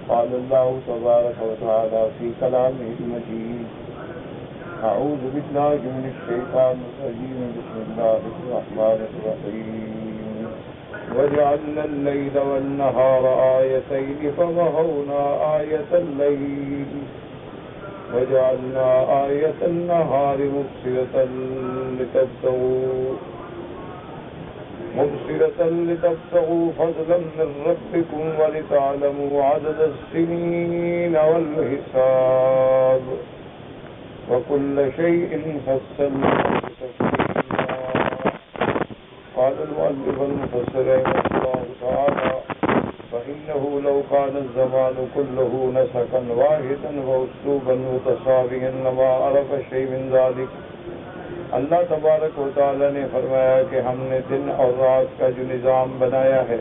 قال الله تبارك وتعالى في كلامه المجيد: أعوذ بالله من الشيطان الرجيم. بسم الله الرحمن الرحيم. وجعلنا الليل والنهار آيتين فمحونا آية الليل وجعلنا آية النهار مبصرة لتبتغوا فضلا من ربكم ولتعلموا عدد السنين والحساب وكل شيء فصلناه تفصيلا. قال المؤلف المفسر رحمه الله تعالى: فإنه لو كان الزمان كله نسقا واحدا وأسلوبا متساويا لما عرف شيء من ذلك. اللہ تبارک و تعالی نے فرمایا کہ ہم نے دن اور رات کا جو نظام بنایا ہے،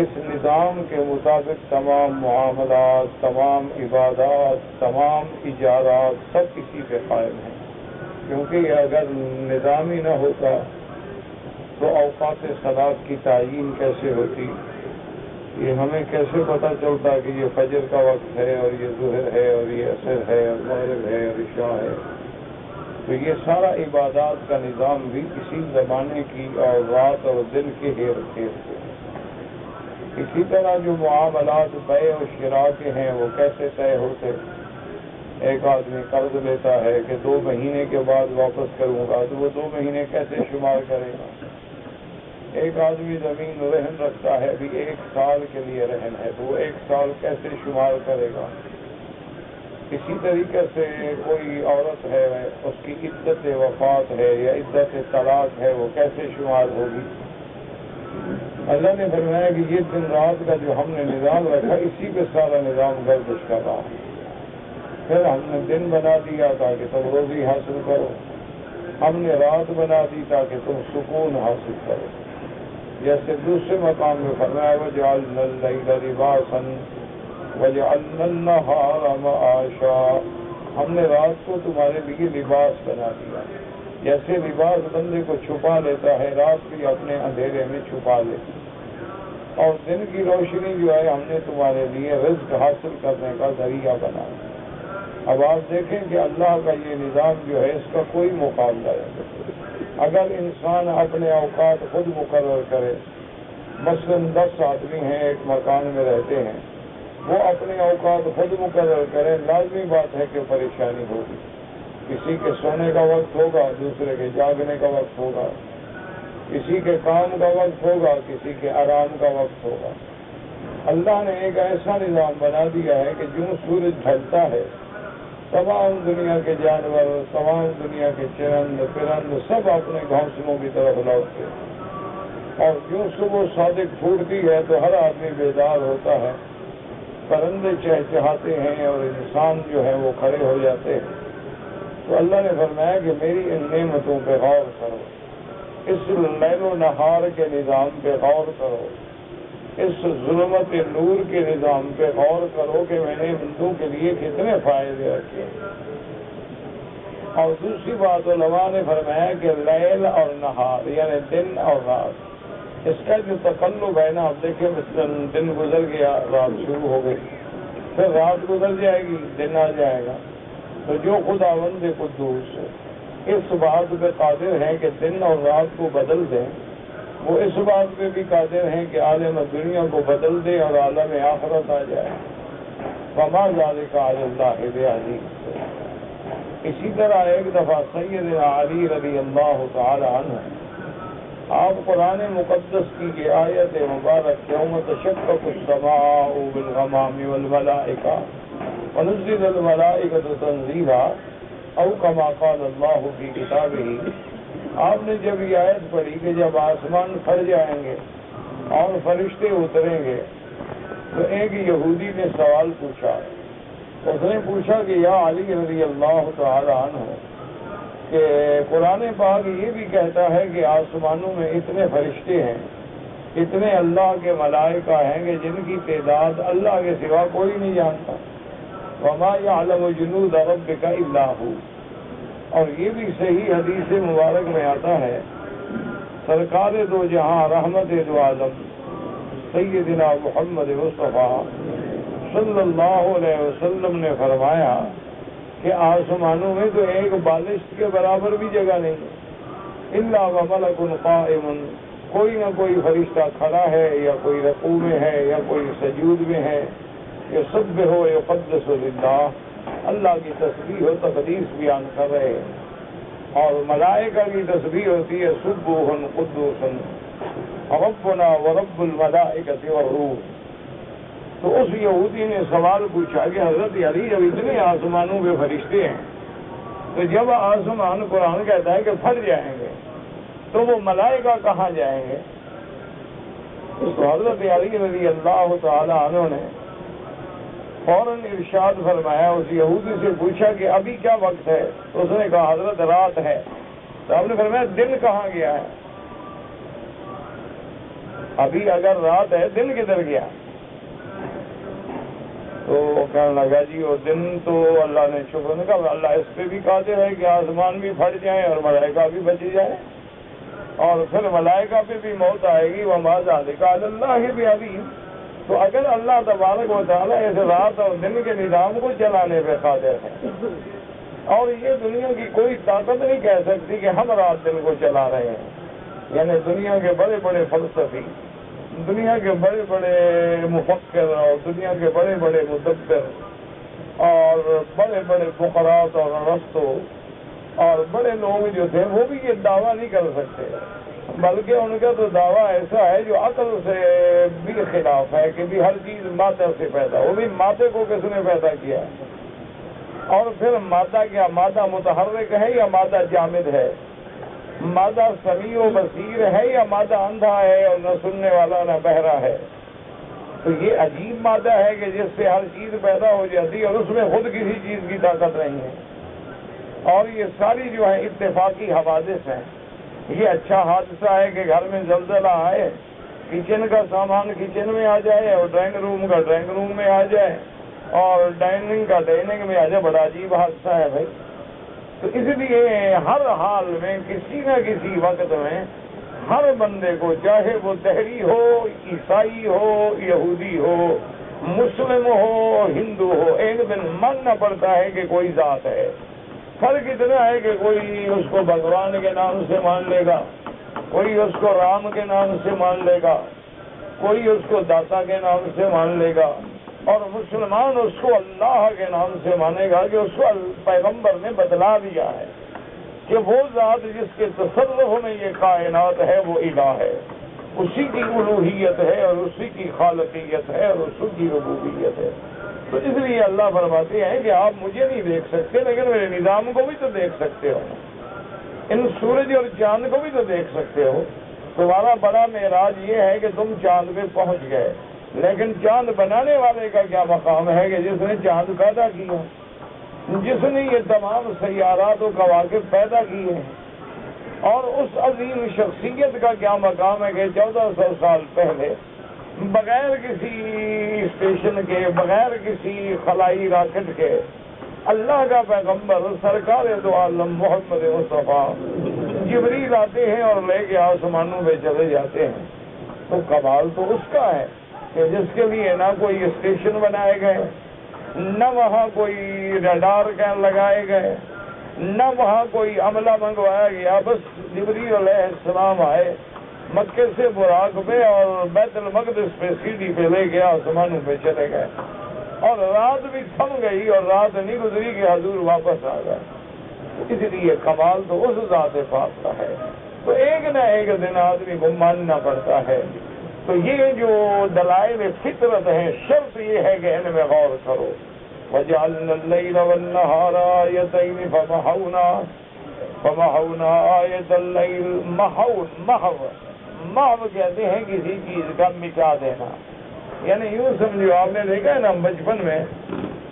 اس نظام کے مطابق تمام معاملات، تمام عبادات، تمام اجارات سب اسی پہ قائم ہیں. کیونکہ اگر نظام ہی نہ ہوتا تو اوقات صلاۃ کی تعیین کیسے ہوتی، یہ ہمیں کیسے پتہ چلتا کہ یہ فجر کا وقت ہے اور یہ ظہر ہے اور یہ عصر ہے اور مغرب ہے اور عشاء ہے. تو یہ سارا عبادات کا نظام بھی اسی زمانے کی اور رات اور دن کے ہیر پھیر سے. اسی طرح جو معاملات بیع و شراء کے ہیں وہ کیسے طے ہوتے. ایک آدمی قرض لیتا ہے کہ 2 مہینے کے بعد واپس کروں گا، تو وہ 2 مہینے کیسے شمار کرے گا. ایک آدمی زمین رہن رکھتا ہے، بھی 1 سال کے لیے رہن ہے، تو وہ 1 سال کیسے شمار کرے گا. اسی طریقے سے کوئی عورت ہے، اس کی عدت وفات ہے یا عدت طلاق ہے، وہ کیسے شمار ہوگی. اللہ نے فرمایا کہ یہ دن رات کا جو ہم نے نظام رکھا، اسی پہ سارا نظام گردش کر رہا ہے. پھر ہم نے دن بنا دیا تاکہ تم روزی حاصل کرو، ہم نے رات بنا دی تاکہ تم سکون حاصل کرو. جیسے دوسرے مقام میں فرمایا: وَجَعَلْنَا اللَّيْلَ لِبَاسًا وَجَعَلْنَا النَّهَارَ مَعَاشًا. ہم نے رات کو تمہارے لیے لباس بنا دیا. جیسے لباس بندے کو چھپا لیتا ہے، رات بھی اپنے اندھیرے میں چھپا لیتی. اور دن کی روشنی جو ہے ہم نے تمہارے لیے رزق حاصل کرنے کا ذریعہ بنا. اب آپ دیکھیں کہ اللہ کا یہ نظام جو ہے اس کا کوئی مقابلہ ہے. اگر انسان اپنے اوقات خود مقرر کرے، مثلا 10 آدمی ہیں ایک مکان میں رہتے ہیں، وہ اپنے اوقات خود مقرر کریں، لازمی بات ہے کہ پریشانی ہوگی. کسی کے سونے کا وقت ہوگا، دوسرے کے جاگنے کا وقت ہوگا، کسی کے کام کا وقت ہوگا، کسی کے آرام کا وقت ہوگا. اللہ نے ایک ایسا نظام بنا دیا ہے کہ جو سورج ڈھلتا ہے تمام دنیا کے جانور، تمام دنیا کے چرند پرند سب اپنے گھونسلوں کی طرف لوٹتے ہیں. اور جو صبح صادق پھوٹتی ہے تو ہر آدمی بیدار ہوتا ہے، پرندے چہچہاتے ہیں اور انسان جو ہے وہ کھڑے ہو جاتے ہیں. تو اللہ نے فرمایا کہ میری ان نعمتوں پہ غور کرو، اس لیل و نہار کے نظام پہ غور کرو، اس ظلمت نور کے نظام پہ غور کرو کہ میں نے بندوں کے لیے کتنے فائدے رکھے. اور دوسری بات علماء نے فرمایا کہ لیل اور نہار یعنی دن اور رات، اس کا جو تقلب ہے نا، آپ دیکھیں مثلا دن گزر گیا، رات شروع ہو گئی، پھر رات گزر جائے گی، دن آ جائے گا. تو جو خداوند قدوس اس بات پہ قادر ہیں کہ دن اور رات کو بدل دیں، وہ اس بات پہ بھی قادر ہیں کہ عالم دنیا کو بدل دے اور عالم آخرت آ جائے. وما ذلک علی اللہ بعزیز. اسی طرح ایک دفعہ سیدنا علی رضی اللہ تعالی عنہ آپ قرآن مقدس کی یہ آیت مبارک یوم تشقق السماء بالغمام والملائکہ ونزل الملائکۃ تنزیلا او کما قال اللہ فی کتابہ، آپ نے جب یہ آیت پڑھی کہ جب آسمان پھٹ جائیں گے اور فرشتے اتریں گے، تو ایک یہودی نے سوال پوچھا. اس نے پوچھا کہ یا علی رضی اللہ تعالی عنہ کہ قرآن پاک یہ بھی کہتا ہے کہ آسمانوں میں اتنے فرشتے ہیں، اتنے اللہ کے ملائکہ ہیں کہ جن کی تعداد اللہ کے سوا کوئی نہیں جانتا. وما يعلم جنود ربك الا هو. اور یہ بھی صحیح حدیث مبارک میں آتا ہے، سرکار دو جہاں رحمت دو عالم سیدنا محمد مصطفیٰ صلی اللہ علیہ وسلم نے فرمایا کہ آسمانوں میں تو ایک بالشت کے برابر بھی جگہ نہیں الا وملک قائم، کوئی نہ کوئی فرشتہ کھڑا ہے یا کوئی رکوع میں ہے یا کوئی سجود میں ہے، یسبح و یقدس للہ، اللہ کی تسبیح و تقدیس بیان کر رہے ہیں، اور ملائکہ کی تسبیح ہوتی ہے سبوح قدوس ربنا ورب الملائکۃ والروح۔ تو اس یہودی نے سوال پوچھا کہ حضرت علی جب اتنے آسمانوں پہ فرشتے ہیں تو جب آسمان قرآن کہتا ہے کہ پھٹ جائیں گے تو وہ ملائکہ کہاں جائیں گے؟ تو حضرت علی رضی اللہ تعالی عنہ نے فوراً ارشاد فرمایا، اس یہودی سے پوچھا کہ ابھی کیا وقت ہے؟ تو اس نے کہا حضرت رات ہے۔ تو آپ نے فرمایا دن کہاں گیا ہے؟ ابھی اگر رات ہے دن کدھر گیا؟ تو کہنے لگا جی وہ دن تو اللہ نے شکر نے کہا اللہ اس پہ بھی قادر ہے کہ آسمان بھی پھٹ جائیں اور ملائکہ بھی بچ جائے، اور پھر ملائکہ پہ بھی موت آئے گی، وما ذالک علی اللہ بعزیز۔ تو اگر اللہ تبارک و تعالیٰ اس رات اور دن کے نظام کو چلانے پہ قادر ہے، اور یہ دنیا کی کوئی طاقت نہیں کہہ سکتی کہ ہم رات دن کو چلا رہے ہیں، یعنی دنیا کے بڑے بڑے فلسفی، دنیا کے بڑے بڑے مفکر اور دنیا کے بڑے بڑے مدبر اور بڑے بڑے فقرات اور ارسطو اور بڑے لوگ جو تھے وہ بھی یہ دعویٰ نہیں کر سکتے، بلکہ ان کا تو دعویٰ ایسا ہے جو عقل سے بھی خلاف ہے کہ بھی ہر چیز مادہ سے پیدا، وہ بھی مادے کو کس نے پیدا کیا، اور پھر مادہ کیا مادہ متحرک ہے یا مادہ جامد ہے، مادہ سمیع و بصیر ہے یا مادہ اندھا ہے اور نہ سننے والا نہ بہرا ہے؟ تو یہ عجیب مادہ ہے کہ جس سے ہر چیز پیدا ہو جاتی ہے اور اس میں خود کسی چیز کی طاقت نہیں ہے، اور یہ ساری جو ہے اتفاقی حوادث ہیں۔ یہ اچھا حادثہ ہے کہ گھر میں زلزلہ آئے، کچن کا سامان کچن میں آ جائے اور ڈرائنگ روم کا ڈرائنگ روم میں آ جائے اور ڈائننگ کا ڈائننگ میں آ جائے، بڑا عجیب حادثہ ہے بھائی۔ تو اس لیے ہر حال میں کسی نہ کسی وقت میں ہر بندے کو، چاہے وہ دہری ہو، عیسائی ہو، یہودی ہو، مسلم ہو، ہندو ہو، ایک دن ماننا پڑتا ہے کہ کوئی ذات ہے۔ فرق اتنا ہے کہ کوئی اس کو بھگوان کے نام سے مان لے گا، کوئی اس کو رام کے نام سے مان لے گا، کوئی اس کو داتا کے نام سے مان لے گا، اور مسلمان اس کو اللہ کے نام سے مانے گا کہ اس کو پیغمبر نے بتلا دیا ہے کہ وہ ذات جس کے تصرف میں یہ کائنات ہے وہ الہ ہے، اسی کی الوہیت ہے اور اسی کی خالقیت ہے اور اسی کی ربوبیت ہے۔ تو اس لیے اللہ فرماتے ہیں کہ آپ مجھے نہیں دیکھ سکتے لیکن میرے نظام کو بھی تو دیکھ سکتے ہو، ان سورج اور چاند کو بھی تو دیکھ سکتے ہو۔ تمہارا بڑا معراج یہ ہے کہ تم چاند پہ پہنچ گئے، لیکن چاند بنانے والے کا کیا مقام ہے کہ جس نے چاند پیدا کیا، جس نے یہ تمام سیارات و کواکب پیدا کیے ہیں، اور اس عظیم شخصیت کا کیا مقام ہے کہ 1400 سال پہلے بغیر کسی اسٹیشن کے، بغیر کسی خلائی راکٹ کے، اللہ کا پیغمبر سرکار دو عالم محمد مصطفیٰ جبریل آتے ہیں اور لے کے آسمانوں پہ چلے جاتے ہیں۔ تو کمال تو اس کا ہے کہ جس کے لیے نہ کوئی اسٹیشن بنائے گئے، نہ وہاں کوئی ریڈار کین لگائے گئے، نہ وہاں کوئی عملہ منگوایا گیا، بس جبریل علیہ السلام آئے، مکے سے براق پہ اور بیت المقدس پہ سیڑھی پہ لے کے آسمانوں پہ چلے گئے، اور رات بھی تھم گئی اور رات نہیں گزری کہ حضور واپس آ گئے۔ اس لیے کمال تو اس ذات پاک کا ہے۔ تو ایک نہ ایک دن آدمی کو ماننا پڑتا ہے۔ تو یہ جو دلائل فطرت ہیں، شرط یہ ہے کہ ان میں غور کرو۔ وَجَعَلْنَا اللَّيْلَ وَالنَّهَارَ آيَتَيْنِ فَمَحَوْنَا آيَةَ اللَّيْلِ محو کہتے ہیں کسی چیز کا مٹا دینا، یعنی یوں سمجھو، آپ نے دیکھا ہے نا بچپن میں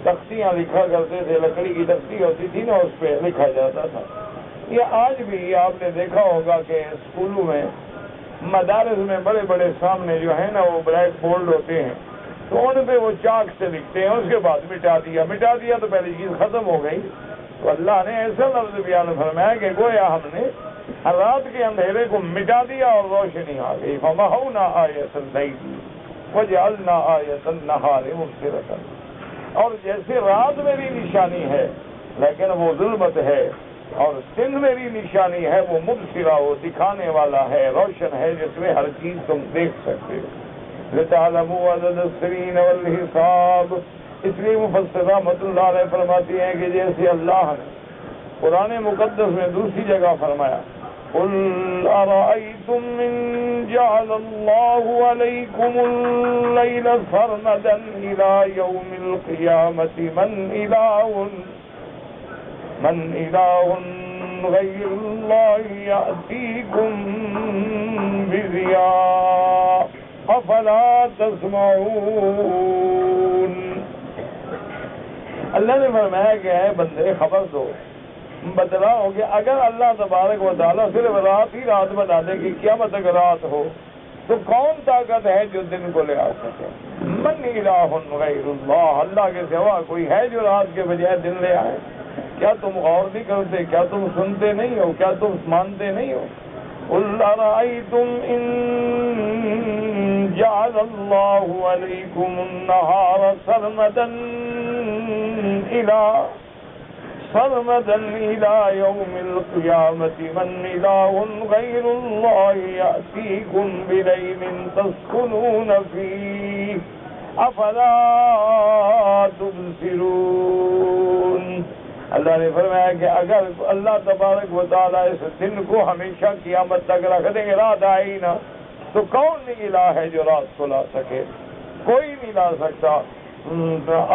تختیاں لکھا کرتے تھے، لکڑی کی تختی ہوتی تھی نا، اس پہ لکھا جاتا تھا۔ یہ آج بھی آپ نے دیکھا ہوگا کہ اسکولوں میں، مدارس میں بڑے بڑے سامنے جو ہے نا وہ بلیک بورڈ ہوتے ہیں، تو ان پہ وہ چاک سے لکھتے ہیں، اس کے بعد مٹا دیا تو پہلی چیز ختم ہو گئی۔ تو اللہ نے ایسا لفظ بیان فرمایا کہ گویا ہم نے رات کے اندھیرے کو مٹا دیا اور روشنی آ گئی۔ فَمَحَوْنَا آیَةَ اللَّيْلِ، وجعلنا آیۃ النہار مبصرۃ، اور جیسے رات میری نشانی ہے لیکن وہ ظلمت ہے، اور دن میری نشانی ہے وہ مبصرہ، وہ دکھانے والا ہے، روشن ہے، جس میں ہر چیز تم دیکھ سکتے ہو۔ لِتَعْلَمُوا عَدَدَ السِّنِينَ وَالْحِسَابَ، اس لیے مفسر رحمۃ اللہ علیہ فرماتے ہیں کہ جیسے اللہ نے قرآن مقدس میں دوسری جگہ فرمایا قُلْ أَرَأَيْتُمْ إِنْ جَعَلَ اللَّهُ عَلَيْكُمُ اللَّيْلَ سَرْمَدًا إِلَى يَوْمِ الْقِيَامَةِ من إله غير الله يأتيكم بضياء أفلا تسمعون۔ اللہ نے فرمایا کہ اے بندے خبر دو، بتلاؤ کہ اگر اللہ تبارک و تعالیٰ صرف رات ہی رات بنا دے کہ قیامت تک رات ہو تو کون طاقت ہے جو دن کو لے آ سکے؟ من الہ غیر اللہ، اللہ کے سوا کوئی ہے جو رات کے بجائے دن لے آئے؟ کیا تم غور نہیں کرتے؟ کیا تم سنتے نہیں ہو؟ کیا تم مانتے نہیں ہو؟ قُلْ أَرَأَيْتُمْ إِنْ جَعَلَ اللَّهُ عَلَيْكُمُ النَّهَارَ سَرْمَدًا إِلَى يَوْمِ الْقِيَامَةِ مَنْ إِلَهٌ غَيْرُ اللَّهِ يَأْتِيكُمْ بِلَيْلٍ تَسْكُنُونَ فِيهِ أَفَلَا تُبْصِرُونَ۔ اللہ نے فرمایا کہ اگر اللہ تبارک و تعالیٰ اس دن کو ہمیشہ قیامت تک رکھ دیں گے، رات آئی نا، تو کون الہ ہے جو رات کو لا سکے؟ کوئی نہیں لا سکتا۔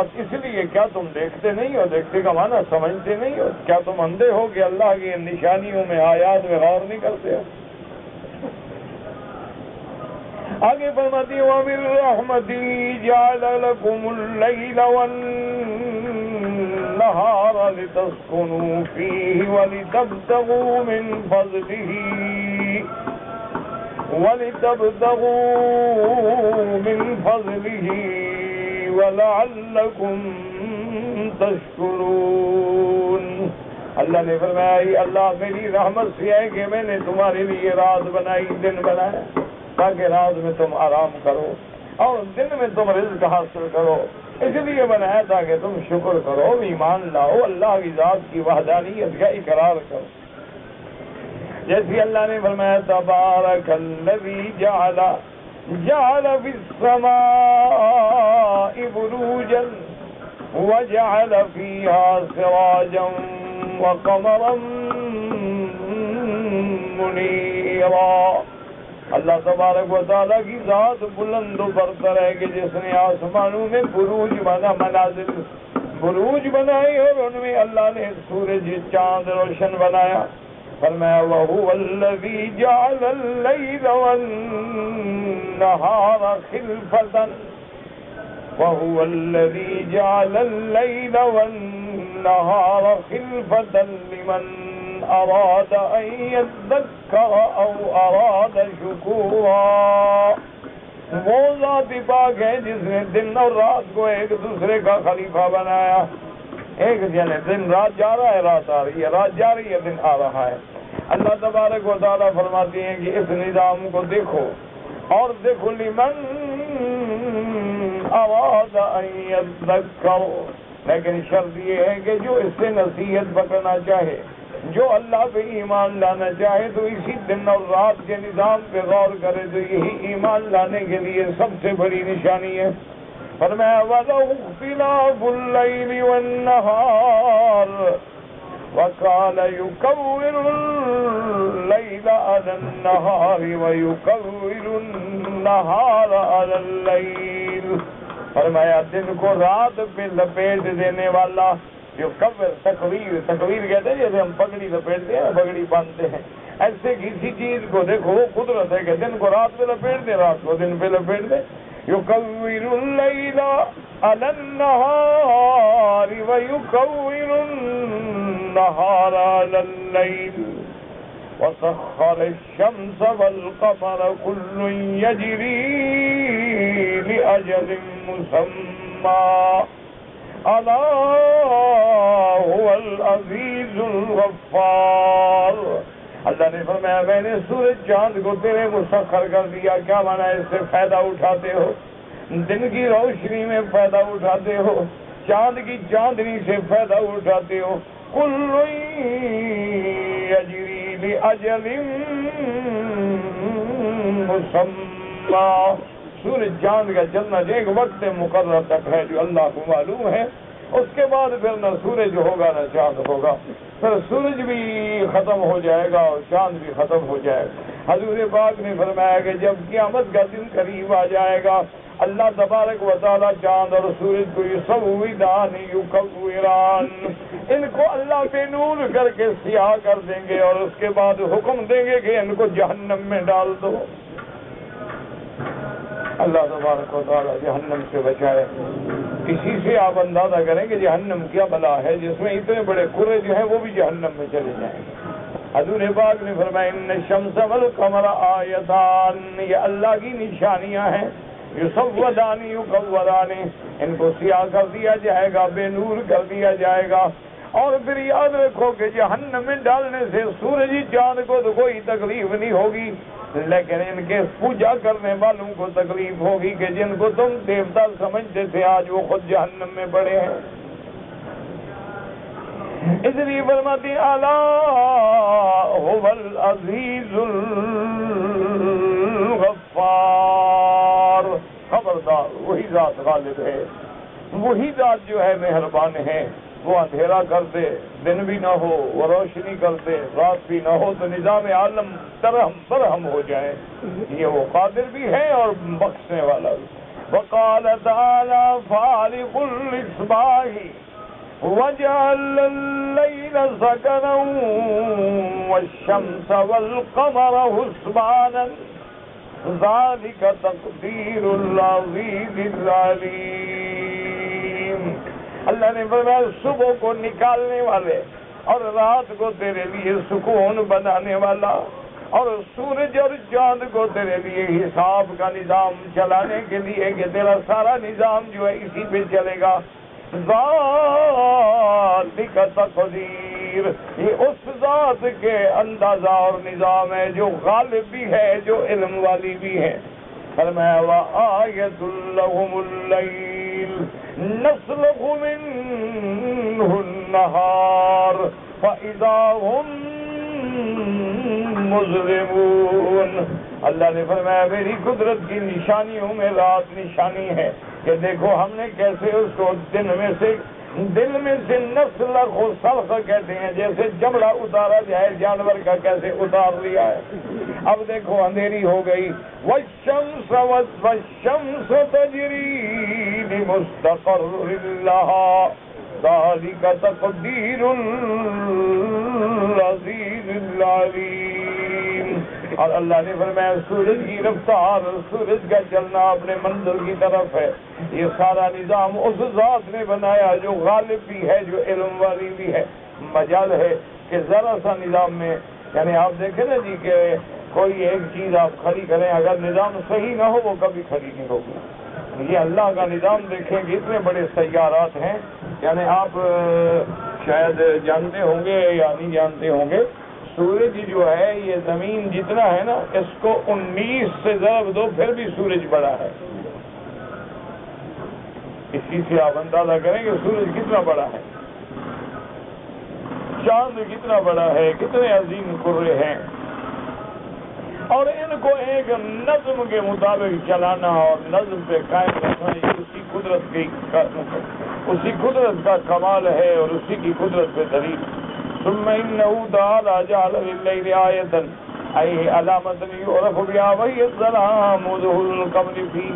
اب اس لیے کیا تم دیکھتے نہیں ہو؟ دیکھتے کا معنی سمجھتے نہیں ہو؟ کیا تم اندھے ہو کہ اللہ کی نشانیوں میں آیات میں غور نہیں کرتے ہو؟ آگے فرماتی وَمِن رَحْمَتِهِ جَعَلَ لَكُمُ اللَّيْلَ وَالنَّهَارَ لِتَسْكُنُوا فِيهِ وَلِتَبْتَغُوا مِنْ فَضْلِهِ وَلَعَلَّكُمْ تَشْكُرُونَ۔ اللہ نے فرمایا اللہ میری رحمت سے ہے کہ میں نے تمہارے لیے رات بنائی، دن بنایا تاکہ رات میں تم آرام کرو اور دن میں تم رزق حاصل کرو، اس لیے بنایا تاکہ تم شکر کرو، ایمان لاؤ، اللہ کی ذات کی وحدانیت کا اقرار کرو۔ جیسے اللہ نے فرمایا تبارک الذی جعل فی السماء بروجا وجعل فیہا سراجا وقمرا منیرا۔ اللہ تبارک و تعالیٰ کی ذات بلند و برتر ہے کہ جس نے آسمانوں میں بروج منازل بروج بنائے اور ان میں اللہ نے سورج چاند روشن بنایا۔ فرمایا وَهُوَ الَّذِي جَعَلَ اللَّيْلَ وَالنَّهَارَ خِلْفَةً وَهُوَ الَّذِي جَعَلَ اللَّيْلَ وَالنَّهَارَ خِلْفَةً لِمَنْ أَرَادَ أَنْ يَذَّكَّرَ أَوْ أَرَادَ شُكُورًا۔ وہ ذات پاک ہے جس نے دن اور رات کو ایک دوسرے کا خلیفہ بنایا، ایک یعنی دن رات جا رہا ہے، رات آ رہی ہے، رات جا رہی ہے، دن آ رہا ہے۔ اللہ تبارک و تعالیٰ فرماتے ہیں کہ اس نظام کو دیکھو اور دیکھو لمن اراد ان یذکر، لیکن شرط یہ ہے کہ جو اس سے نصیحت پکڑنا چاہے، جو اللہ پہ ایمان لانا چاہے تو اسی دن اور رات کے نظام پہ غور کرے، تو یہی ایمان لانے کے لیے سب سے بڑی نشانی ہے۔ فرمایا وَلَوْ اخْتِلَافُ اللَّيْلِ وَالنَّهَارِ وَكَانَ يُكَوِّرُ اللَّيْلَ عَلَى النَّهَارِ وَيُكَوِّرُ النَّهَارَ عَلَى اللَّيْلِ۔ فرمایا دن کو رات پہ لپیٹ دینے والا، جو تقویر کہتے ہیں جیسے ہم پگڑی لپیٹتے ہیں، پگڑی باندھتے ہیں، ایسے کسی چیز کو دیکھو وہ قدرت ہے کہ دن کو رات پہ لپیٹ دے، رات کو دن پہ لپیٹ دے۔ يكور الليل على النهار ويكور النهار على الليل وسخر الشمس والقمر كل يجري لأجل مسمى ألا هو العزيز الغفار۔ اللہ نے فرمایا میں نے سورج چاند کو تیرے مسخر کر دیا۔ کیا مانا اس سے فائدہ اٹھاتے ہو؟ دن کی روشنی میں فائدہ اٹھاتے ہو، چاند کی چاندنی سے فائدہ اٹھاتے ہو. کل یجری لاجل مسمی، سورج چاند کا چلنا ایک وقت مقرر تک ہے جو اللہ کو معلوم ہے. اس کے بعد پھر نہ سورج ہوگا نہ چاند ہوگا، پھر سورج بھی ختم ہو جائے گا اور چاند بھی ختم ہو جائے گا. حضور پاک نے فرمایا کہ جب قیامت کا دن قریب آ جائے گا، اللہ تبارک و تعالیٰ چاند اور سورج کو یصودان یکوران، ان کو اللہ بے نور کر کے سیاہ کر دیں گے اور اس کے بعد حکم دیں گے کہ ان کو جہنم میں ڈال دو. اللہ تبارک و تعالیٰ جہنم سے بچائے. اسی سے آپ اندازہ کریں کہ جہنم کیا بلا ہے جس میں اتنے بڑے کرے جو ہیں وہ بھی جہنم میں چلے جائیں. حضور پاک نے فرمایا ان الشمس والقمر آیتان، یہ اللہ کی نشانیاں ہیں. یصودان یکوران، ان کو سیاہ کر دیا جائے گا، بے نور کر دیا جائے گا. اور پھر یاد رکھو کہ جہنم میں ڈالنے سے سورج چاند کو تو کوئی تکلیف نہیں ہوگی، لیکن ان کے پوجا کرنے والوں کو تکلیف ہوگی کہ جن کو تم دیوتا سمجھتے تھے آج وہ خود جہنم میں پڑے ہیں. اس لیے فرماتے اعلیٰ هو العزیز الغفار، خبردار وہی ذات غالب ہے، وہی ذات جو ہے مہربان ہے. وہ اندھیرا کر دے دن بھی نہ ہو، وہ روشنی کر دے رات بھی نہ ہو، تو نظام عالم درہم برہم ہو جائے. یہ وہ قادر بھی ہے اور بخشنے والا بھی. وقال تعالی فالق الاصباح وجعل الليل سكنا والشمس والقمر حسبانا ذلك تقدير العزيز العليم. اللہ نے فرمایا صبح کو نکالنے والے اور رات کو تیرے لیے سکون بنانے والا، اور سورج اور چاند کو تیرے لیے حساب کا نظام چلانے کے لیے کہ تیرا سارا نظام جو ہے اسی پہ چلے گا. ذالک تقدیر، یہ اس ذات کے اندازہ اور نظام ہے جو غالب بھی ہے، جو علم والی بھی ہے. فرمایا وآیۃ لہم اللیل نسلخ منہ النہار فإذا ہم مظلمون. اللہ نے فرمایا میری قدرت کی نشانیوں میں رات نشانی ہے کہ دیکھو ہم نے کیسے اس کو دل میں سے نسلخ و سلخ کہتے ہیں، جیسے چمڑا اتارا جائے جانور کا کیسے اتار لیا ہے. اب دیکھو اندھیری ہو گئی. والشمس تجری لمستقر لها ذلك تقدیر العزیز العلیم. اور اللہ نے فرمایا سورج کی رفتار، سورج کا چلنا اپنے منزل کی طرف ہے. یہ سارا نظام اس ذات نے بنایا جو غالب بھی ہے، جو علم والی بھی ہے. مجال ہے کہ ذرا سا نظام میں، یعنی آپ دیکھیں نا جی کہ کوئی ایک چیز آپ کھڑی کریں، اگر نظام صحیح نہ ہو وہ کبھی کھڑی نہیں ہوگی. یہ اللہ کا نظام دیکھیں کہ اتنے بڑے سیارات ہیں، یعنی آپ شاید جانتے ہوں گے یا نہیں جانتے ہوں گے، سورج جو ہے یہ زمین جتنا ہے نا اس کو 19 سے ضرب دو پھر بھی سورج بڑا ہے. اسی سے آپ اندازہ کریں کہ سورج کتنا بڑا ہے، چاند کتنا بڑا ہے، کتنے عظیم کرے ہیں. اور ان کو ایک نظم کے مطابق چلانا اور نظم پہ قائم رکھنا یہ اسی قدرت کا کمال ہے اور اسی کی قدرت پہ دلیل. ثم انه تعالى جعل للليل آية اي علامة يعرف بها وهي الظلام وظهور القمر فيه.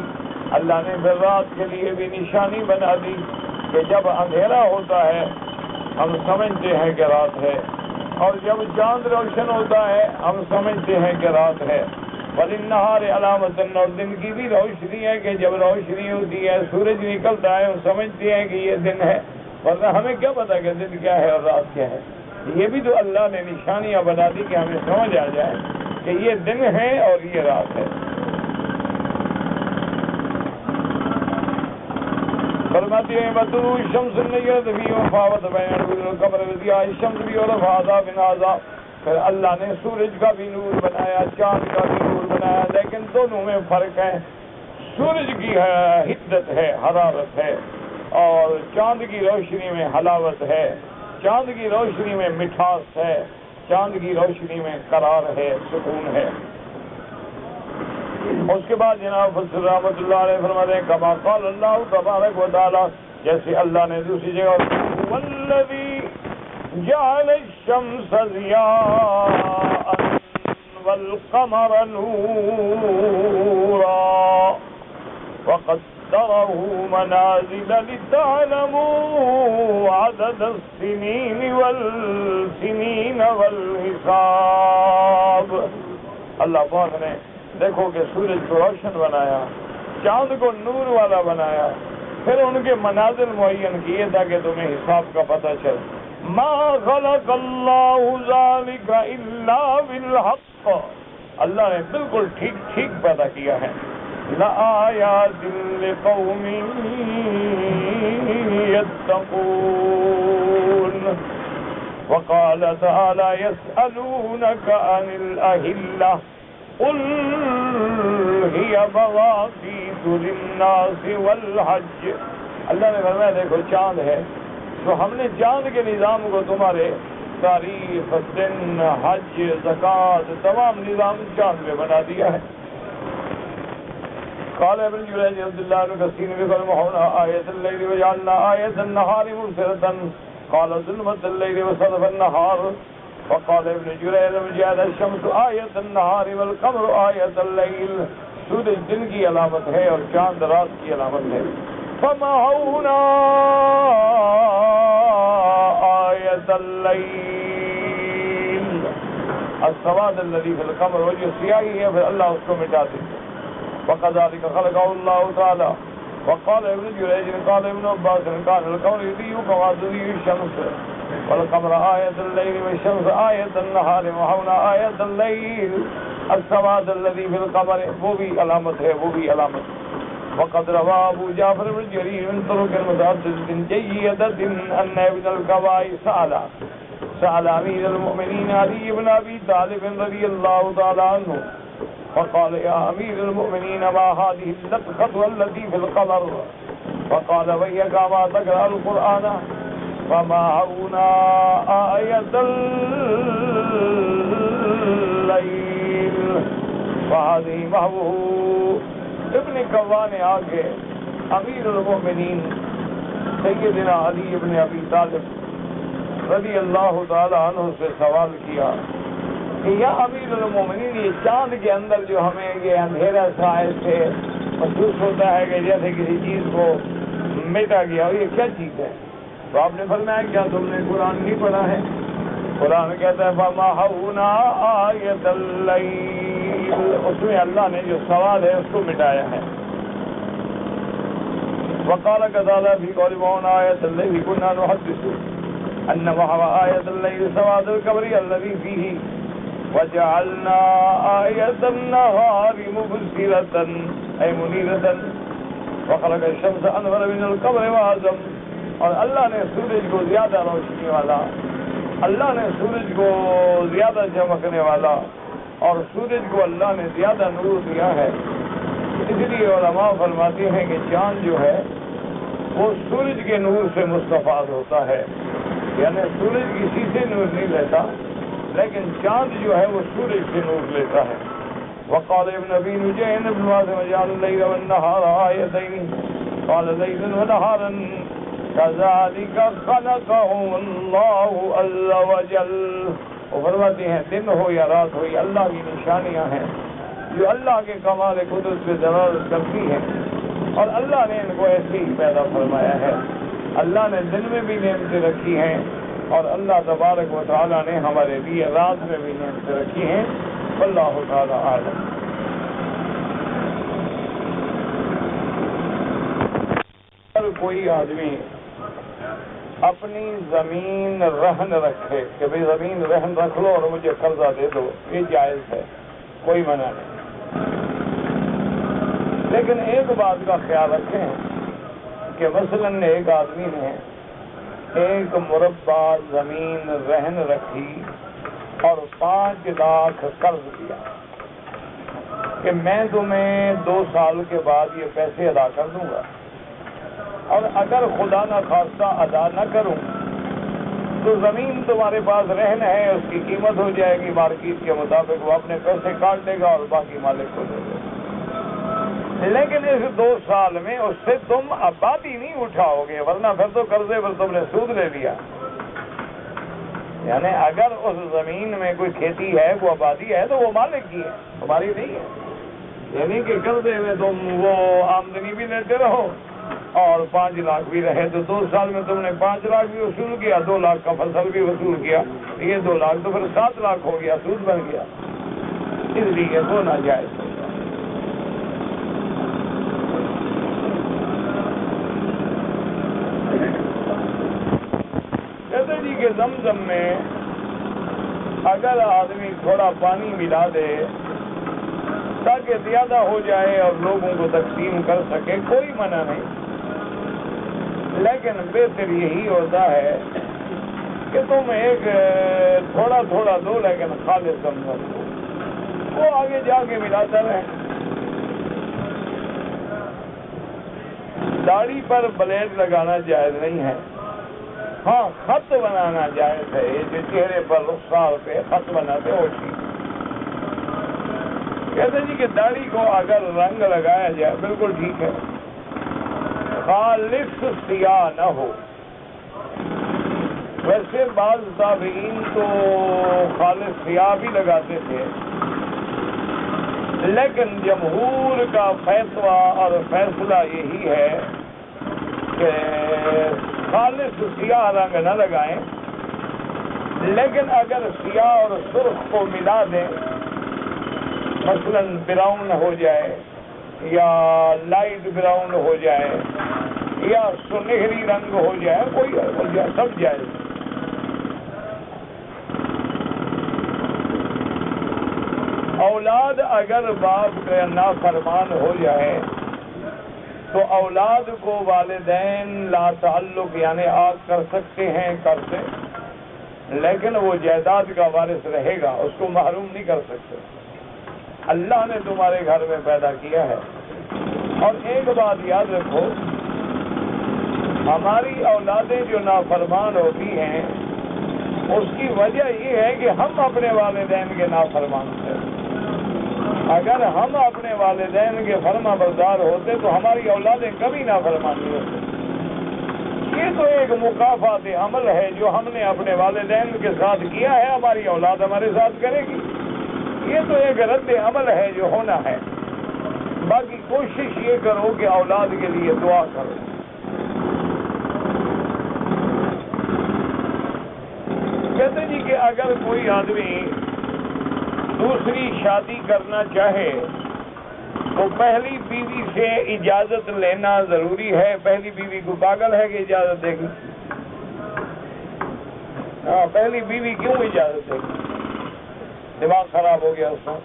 اللہ نے پھر رات کے لیے بھی نشانی بنا دی کہ جب اندھیرا ہوتا ہے ہم سمجھتے ہیں کہ رات ہے، اور جب چاند روشن ہوتا ہے ہم سمجھتے ہیں کہ رات ہے. وَلِلنَّهَارِ عَلَامَةً، اور دن کی بھی روشنی ہے کہ جب روشنی ہوتی ہے سورج نکلتا ہے ہم سمجھتے ہیں کہ یہ دن ہے، ورنہ ہمیں کیا پتا کہ دن کیا ہے اور رات کیا ہے. یہ بھی تو اللہ نے نشانیاں بنا دی کہ ہمیں سمجھ آ جائے کہ یہ دن ہے اور یہ رات ہے. فرماتی ہے بدرو الشمس النیرۃ فی وفاوت بین القمر وضیاء الشمس بھی اور فاضا بن آزا. پھر اللہ نے سورج کا بھی نور بنایا، چاند کا بھی نور بنایا، لیکن دونوں میں فرق ہے. سورج کی حدت ہے، حرارت ہے، اور چاند کی روشنی میں حلاوت ہے، چاند کی روشنی میں مٹھاس ہے، چاند کی روشنی میں قرار ہے، سکون ہے۔ اس کے بعد جناب فضل رحمۃ اللہ علیہ فرماتے ہیں کما قال اللہ تبارک و تعالی، جیسے اللہ نے دوسری جگہ والذی جعل الشمس ضیاء والقمر نورا وقدره منازل لتعلموا عدد السنين والحساب۔ اللہ پاک نے دیکھو کہ سورج کو روشن بنایا، چاند کو نور والا بنایا، پھر ان کے منازل معین کیے تاکہ تمہیں حساب کا پتہ چلے۔ ما خلق اللہ ذلک الا بالحق، اللہ نے بالکل ٹھیک ٹھیک پیدا کیا ہے۔ لآیات لقوم یتقون۔ وقال تعالی یسألونک عن الأہلة قل ہی مواقیت للناس والحج۔ اللہ نے فرمایا دیکھو چاند ہے تو ہم نے چاند کے نظام کو تمہارے تاریخ، دن، حج، زکوٰۃ، تمام نظام چاند میں بنا دیا ہے۔ قال ابن جریج عبد الله بن كثير بقلمحونا آية الليل وجعلنا آية النهار مبصرة قال ظلمة الليل وصدف النهار۔ وقال ابن جریج وجعل الشمس آية النهار والقمر آية الليل، سورج دن کی علامت ہے اور چاند رات کی علامت ہے۔ فمحونا آية الليل السواد الذي في القمر، وہ جو سیاہی ہے پھر اللہ اس کو مٹا دیتے۔ وكذلك خلقه الله تعالى۔ وقال ابن جريج قال ابن عباس كان القمر يضيء كما تضيء الشمس والقمر آية الليل والشمس آية النهار وحونا آية الليل السواد الذي في القمر، وہ بھی علامت ہے، وہ بھی علامت۔ وقد روى ابو جعفر بن جرير من طرق متعددة جيدة ان ابن الكوائي سأل امير المؤمنين علي بن ابي طالب رضي الله تعالى عنه فقال يا امير المؤمنين ما هذه اللطخة التي في القمر؟ فقال وهي كما تقرأ القرآن فمحونا آية الليل فهذه محوه۔ ابن کوا نے آگے امیر المؤمنین سیدنا علی بن ابی طالب رضی اللہ تعالی عنہ سے سوال کیا کہ یا امیر المومنین، یہ چاند کے اندر جو ہمیں یہ اندھیرا سائے سے محسوس ہوتا ہے کہ جیسے کسی چیز کو مٹا گیا ہو، یہ کیا چیز ہے؟ تو آپ نے فرمایا کیا تم نے قرآن نہیں پڑھا ہے؟ قرآن کہتا ہے فَمَحَوْنَا آیَةَ اللَّيْلِ، اس میں اللہ نے جو سواد ہے اس کو مٹایا ہے۔ وقال كذلك في قول وَمَحَوْنَا آیَةَ اللَّيْلِ كُنَّا نُحَدِّثُ أَنَّ مَحَوَ آیَةَ اللَّيْلِ سَوَادَ الْقَمَرِ الَّذِي فِيهِ وَجَعَلْنَا آيَةَ النَّهَارِ مُبْصِرَةً أي مُنِيرَةً وَخَلَقَ الشَّمْسَ أَنْوَرَ مِنَ الْقَمَرِ وَأَعْظَمَ۔ اور اللہ نے سورج کو زیادہ روشنی والا، اللہ نے سورج کو زیادہ چمکنے والا، اور سورج کو اللہ نے زیادہ نور دیا ہے۔ اس لیے علماء فرماتے ہیں کہ چاند جو ہے وہ سورج کے نور سے مستفاد ہوتا ہے، یعنی سورج کسی سے نور نہیں لیتا، لیکن چاند جو ہے وہ سورج سے نور لیتا ہے۔ وقال ابن ابي نجيح ابن عاصم جعل الليل والنهار آيتين قال ليلا ونهارا كذلك خلقهم الله عز وجل۔ وہ فرماتے ہیں دن ہو یا رات ہو، یہ اللہ کی نشانیاں ہیں جو اللہ کے کمال قدرت سے دلالت کرتی ہیں، اور اللہ نے ان کو ایسے ہی پیدا فرمایا ہے۔ اللہ نے دن میں بھی نعمتیں رکھی ہیں، اور اللہ تبارک و تعالیٰ نے ہمارے لیے رات میں بھی نعمتیں رکھی ہیں۔ واللہ تعالیٰ اعلم۔ اگر کوئی آدمی اپنی زمین رہن رکھے کہ بھئی زمین رہن رکھ لو اور مجھے قرضہ دے دو، یہ جائز ہے، کوئی منع نہیں، لیکن ایک بات کا خیال رکھیں کہ مثلاً ایک آدمی نے ایک مربع زمین رہن رکھی اور 5 لاکھ قرض دیا، کہ میں تمہیں 2 سال کے بعد یہ پیسے ادا کر دوں گا، اور اگر خدا نہ خواستہ ادا نہ کروں تو زمین تمہارے پاس رہن ہے، اس کی قیمت ہو جائے گی مارکیٹ کے مطابق، وہ اپنے پیسے کاٹ لے گا اور باقی مالک کو دے دے گا۔ لیکن اس 2 سال میں اس سے تم آبادی نہیں اٹھاؤ گے، ورنہ پھر تو قرضے پر تم نے سود لے لیا۔ یعنی اگر اس زمین میں کوئی کھیتی ہے، وہ آبادی ہے، تو وہ مالک کی ہے، تمہاری نہیں ہے۔ یعنی کہ قرضے میں تم وہ آمدنی بھی لیتے رہو اور 5 لاکھ بھی رہے، تو 2 سال میں تم نے 5 لاکھ بھی وصول کیا، 2 لاکھ کا فصل بھی وصول کیا، یہ 2 لاکھ تو پھر 7 لاکھ ہو گیا، سود بن گیا۔ اس لیے وہ ناجائز ہوگا۔ کہتے جی کہ زمزم میں اگر آدمی تھوڑا پانی ملا دے تاکہ زیادہ ہو جائے اور لوگوں کو تقسیم کر سکے، کوئی منع نہیں، لیکن بہتر یہی ہوتا ہے کہ تم ایک تھوڑا تھوڑا دو، لیکن خالص زمزم دو، وہ آگے جا کے ملاتا رہے۔ داڑھی پر بلیڈ لگانا جائز نہیں ہے، ہاں خط بنانا جائز ہے، یہ جو چہرے پر رخسار پہ خط بناتے ہو ٹھیک۔ کہتے جی کہ داڑھی کو اگر رنگ لگایا جائے بالکل ٹھیک ہے، خالص سیاہ نہ ہو۔ ویسے بعض تابعین تو خالص سیاہ بھی لگاتے تھے، لیکن جمہور کا فیصلہ یہی ہے کہ خالص سیاہ رنگ نہ لگائیں، لیکن اگر سیاہ اور سرخ کو ملا دیں، مثلا براؤن ہو جائے یا لائٹ براؤن ہو جائے یا سنہری رنگ ہو جائے، کوئی ہو جائے، سب جائے۔ اولاد اگر باپ کا نافرمان ہو جائے تو اولاد کو والدین لا تعلق یعنی آگ کر سکتے ہیں، کرتے، لیکن وہ جائیداد کا وارث رہے گا، اس کو محروم نہیں کر سکتے۔ اللہ نے تمہارے گھر میں پیدا کیا ہے۔ اور ایک بات یاد رکھو، ہماری اولادیں جو نافرمان ہوتی ہیں اس کی وجہ یہ ہے کہ ہم اپنے والدین کے نافرمان تھے۔ اگر ہم اپنے والدین کے فرما بردار ہوتے تو ہماری اولادیں کبھی نافرمان نہیں ہوتی۔ یہ تو ایک مکافات عمل ہے جو ہم نے اپنے والدین کے ساتھ کیا ہے، ہماری اولاد ہمارے ساتھ کرے گی۔ یہ تو ایک رد عمل ہے جو ہونا ہے۔ باقی کوشش یہ کرو کہ اولاد کے لیے دعا کرو۔ کہتے جی کہ اگر کوئی آدمی دوسری شادی کرنا چاہے تو پہلی بیوی سے اجازت لینا ضروری ہے۔ پہلی بیوی کو پاگل ہے کہ اجازت دے گی؟ ہاں، پہلی بیوی کیوں اجازت دے گی؟ دماغ خراب ہو گیا اس کا۔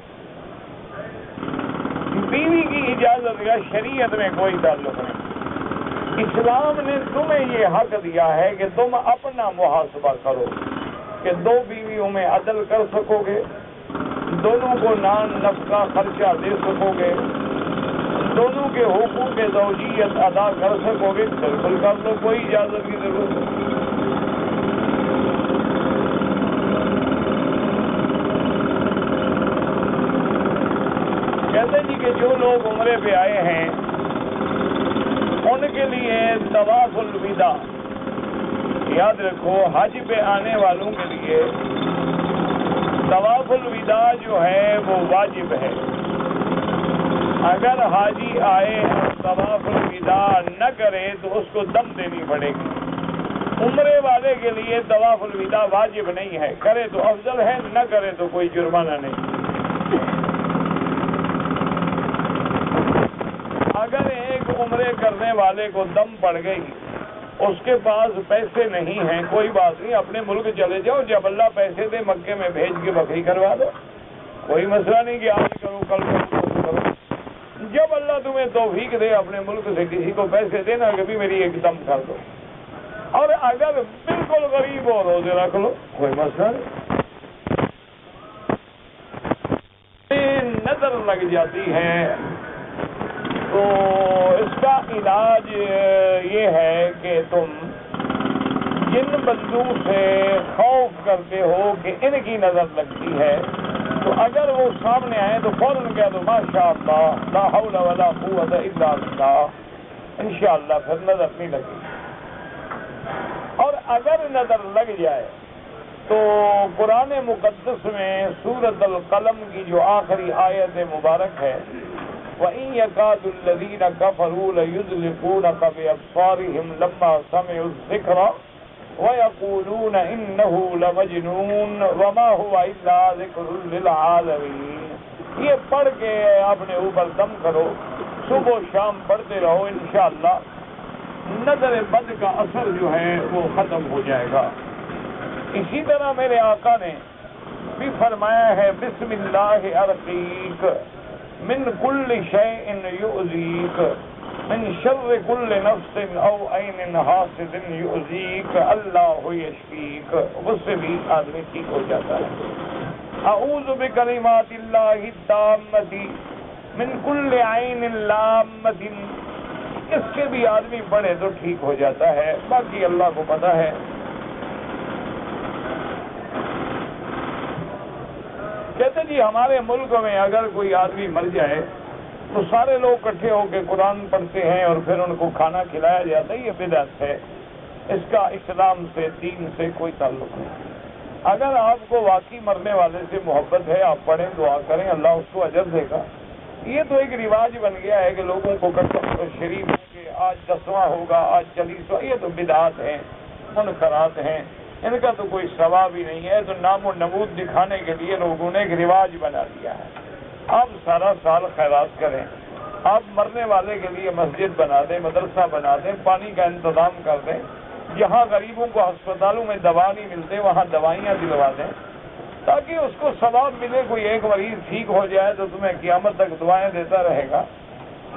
بیوی کی اجازت کا شریعت میں کوئی تعلق نہیں۔ اسلام نے تمہیں یہ حق دیا ہے کہ تم اپنا محاسبہ کرو کہ 2 بیویوں میں عدل کر سکو گے، دونوں کو نان نفقہ خرچہ دے سکو گے، دونوں کے حقوق زوجیت ادا کر سکو گے، بالکل کر لو، کوئی اجازت کی ضرورت نہیں۔ کہتے جی کہ جو لوگ عمرے پہ آئے ہیں ان کے لیے طواف الوداع، یاد رکھو حج پہ آنے والوں کے لیے طواف الوداع جو ہے وہ واجب ہے۔ اگر حاجی آئے طواف الوداع نہ کرے تو اس کو دم دینی پڑے گی۔ عمرے والے کے لیے طواف الوداع واجب نہیں ہے، کرے تو افضل ہے، نہ کرے تو کوئی جرمانہ نہیں۔ اگر ایک عمرے کرنے والے کو دم پڑ گئی، اس کے پاس پیسے نہیں ہیں، کوئی بات نہیں، اپنے ملک چلے جاؤ، جب اللہ پیسے دے مکے میں بھیج کے بکری کروا دو، کوئی مسئلہ نہیں کہ آج کرو کل کرو۔ جب اللہ تمہیں توفیق دے اپنے ملک سے کسی کو پیسے دینا کہ بھی میری ایک دم کر دو۔ اور اگر بالکل غریب ہو روزے رکھ لو، کوئی مسئلہ نہیں۔ نظر لگ جاتی ہے تو اس کا علاج یہ ہے کہ تم جن بندوں سے خوف کرتے ہو کہ ان کی نظر لگتی ہے تو اگر وہ سامنے آئے تو فوراً کہہ دو ماشاء اللہ لا حول ولا قوت الا باللہ، انشاءاللہ پھر نظر نہیں لگے گی۔ اور اگر نظر لگ جائے تو قرآن مقدس میں سورۃ القلم کی جو آخری آیت مبارک ہے وَإِن يَكَادُ الَّذِينَ كَفَرُوا لَيُزْلِقُونَكَ بِأَبْصَارِهِمْ لَمَّا سَمِعُوا الذِّكْرَ وَيَقُولُونَ إِنَّهُ لَمَجْنُونٌ وَمَا هُوَ إِلَّا ذِكْرٌ لِّلْعَالَمِينَ۔ یہ پڑھ کے اپنے اوپر دم کرو، صبح و شام پڑھتے رہو، انشاءاللہ نظر بد کا اثر جو ہے وہ ختم ہو جائے گا۔ اسی طرح میرے آقا نے بھی فرمایا ہے بسم اللہ ارقیک من کل شیء یؤذیک من شر کل نفس او عین حاسد یؤذیک اللہ یشفیک۔ اس سے بھی آدمی ٹھیک ہو جاتا ہے۔ اعوذ بکلمات اللہ التامۃ من کل عین لامۃ، اس سے بھی آدمی پڑھے تو ٹھیک ہو جاتا ہے، باقی اللہ کو پتہ ہے۔ کہتے جی ہمارے ملک میں اگر کوئی آدمی مر جائے تو سارے لوگ اکٹھے ہو کے قرآن پڑھتے ہیں اور پھر ان کو کھانا کھلایا جاتا ہے، یہ بدعت ہے، اس کا اسلام سے دین سے کوئی تعلق نہیں۔ اگر آپ کو واقعی مرنے والے سے محبت ہے آپ پڑھیں، دعا کریں، اللہ اس کو اجر دے گا۔ یہ تو ایک رواج بن گیا ہے کہ لوگوں کو شریف ہوں گے، آج 10واں ہوگا، آج 40واں، یہ تو بدعات ہیں، منکرات ہیں، ان کا تو کوئی ثواب ہی نہیں ہے، تو نام و نمود دکھانے کے لیے لوگوں نے ایک رواج بنا دیا ہے۔ آپ سارا سال خیرات کریں، آپ مرنے والے کے لیے مسجد بنا دیں، مدرسہ بنا دیں، پانی کا انتظام کر دیں، جہاں غریبوں کو ہسپتالوں میں دوا نہیں ملتے وہاں دوائیاں دلوا دیں تاکہ اس کو ثواب ملے۔ کوئی ایک مریض ٹھیک ہو جائے تو تمہیں قیامت تک دعائیں دیتا رہے گا۔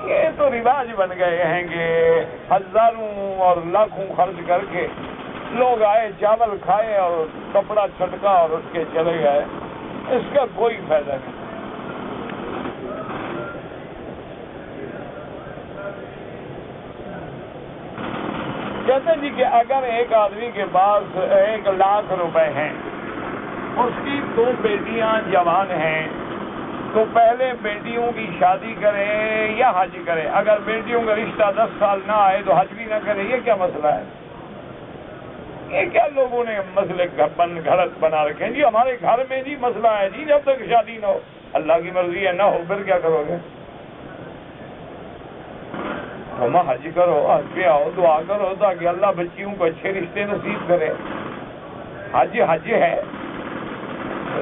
یہ تو رواج بن گئے ہیں کہ ہزاروں اور لاکھوں خرچ کر کے لوگ آئے، چاول کھائے اور کپڑا چھٹکا اور اٹھ کے چلے گئے، اس کا کوئی فائدہ نہیں۔ کہتے جی کہ اگر ایک آدمی کے پاس 1,00,000 روپے ہیں، اس کی 2 بیٹیاں جوان ہیں، تو پہلے بیٹیوں کی شادی کرے یا حج کرے؟ اگر بیٹیوں کا رشتہ 10 سال نہ آئے تو حج بھی نہ کرے، یہ کیا مسئلہ ہے؟ یہ کیا لوگوں نے مسئلے گھڑت بنا رکھے ہیں؟ جی ہمارے گھر میں جی مسئلہ ہے جی جب تک شادی نہ ہو، اللہ کی مرضی ہے نہ ہو پھر کیا کرو گے؟ ہم حج کرو، حج پہ آؤ، دعا کرو تاکہ اللہ بچیوں کو اچھے رشتے نصیب کرے۔ حج حج ہے،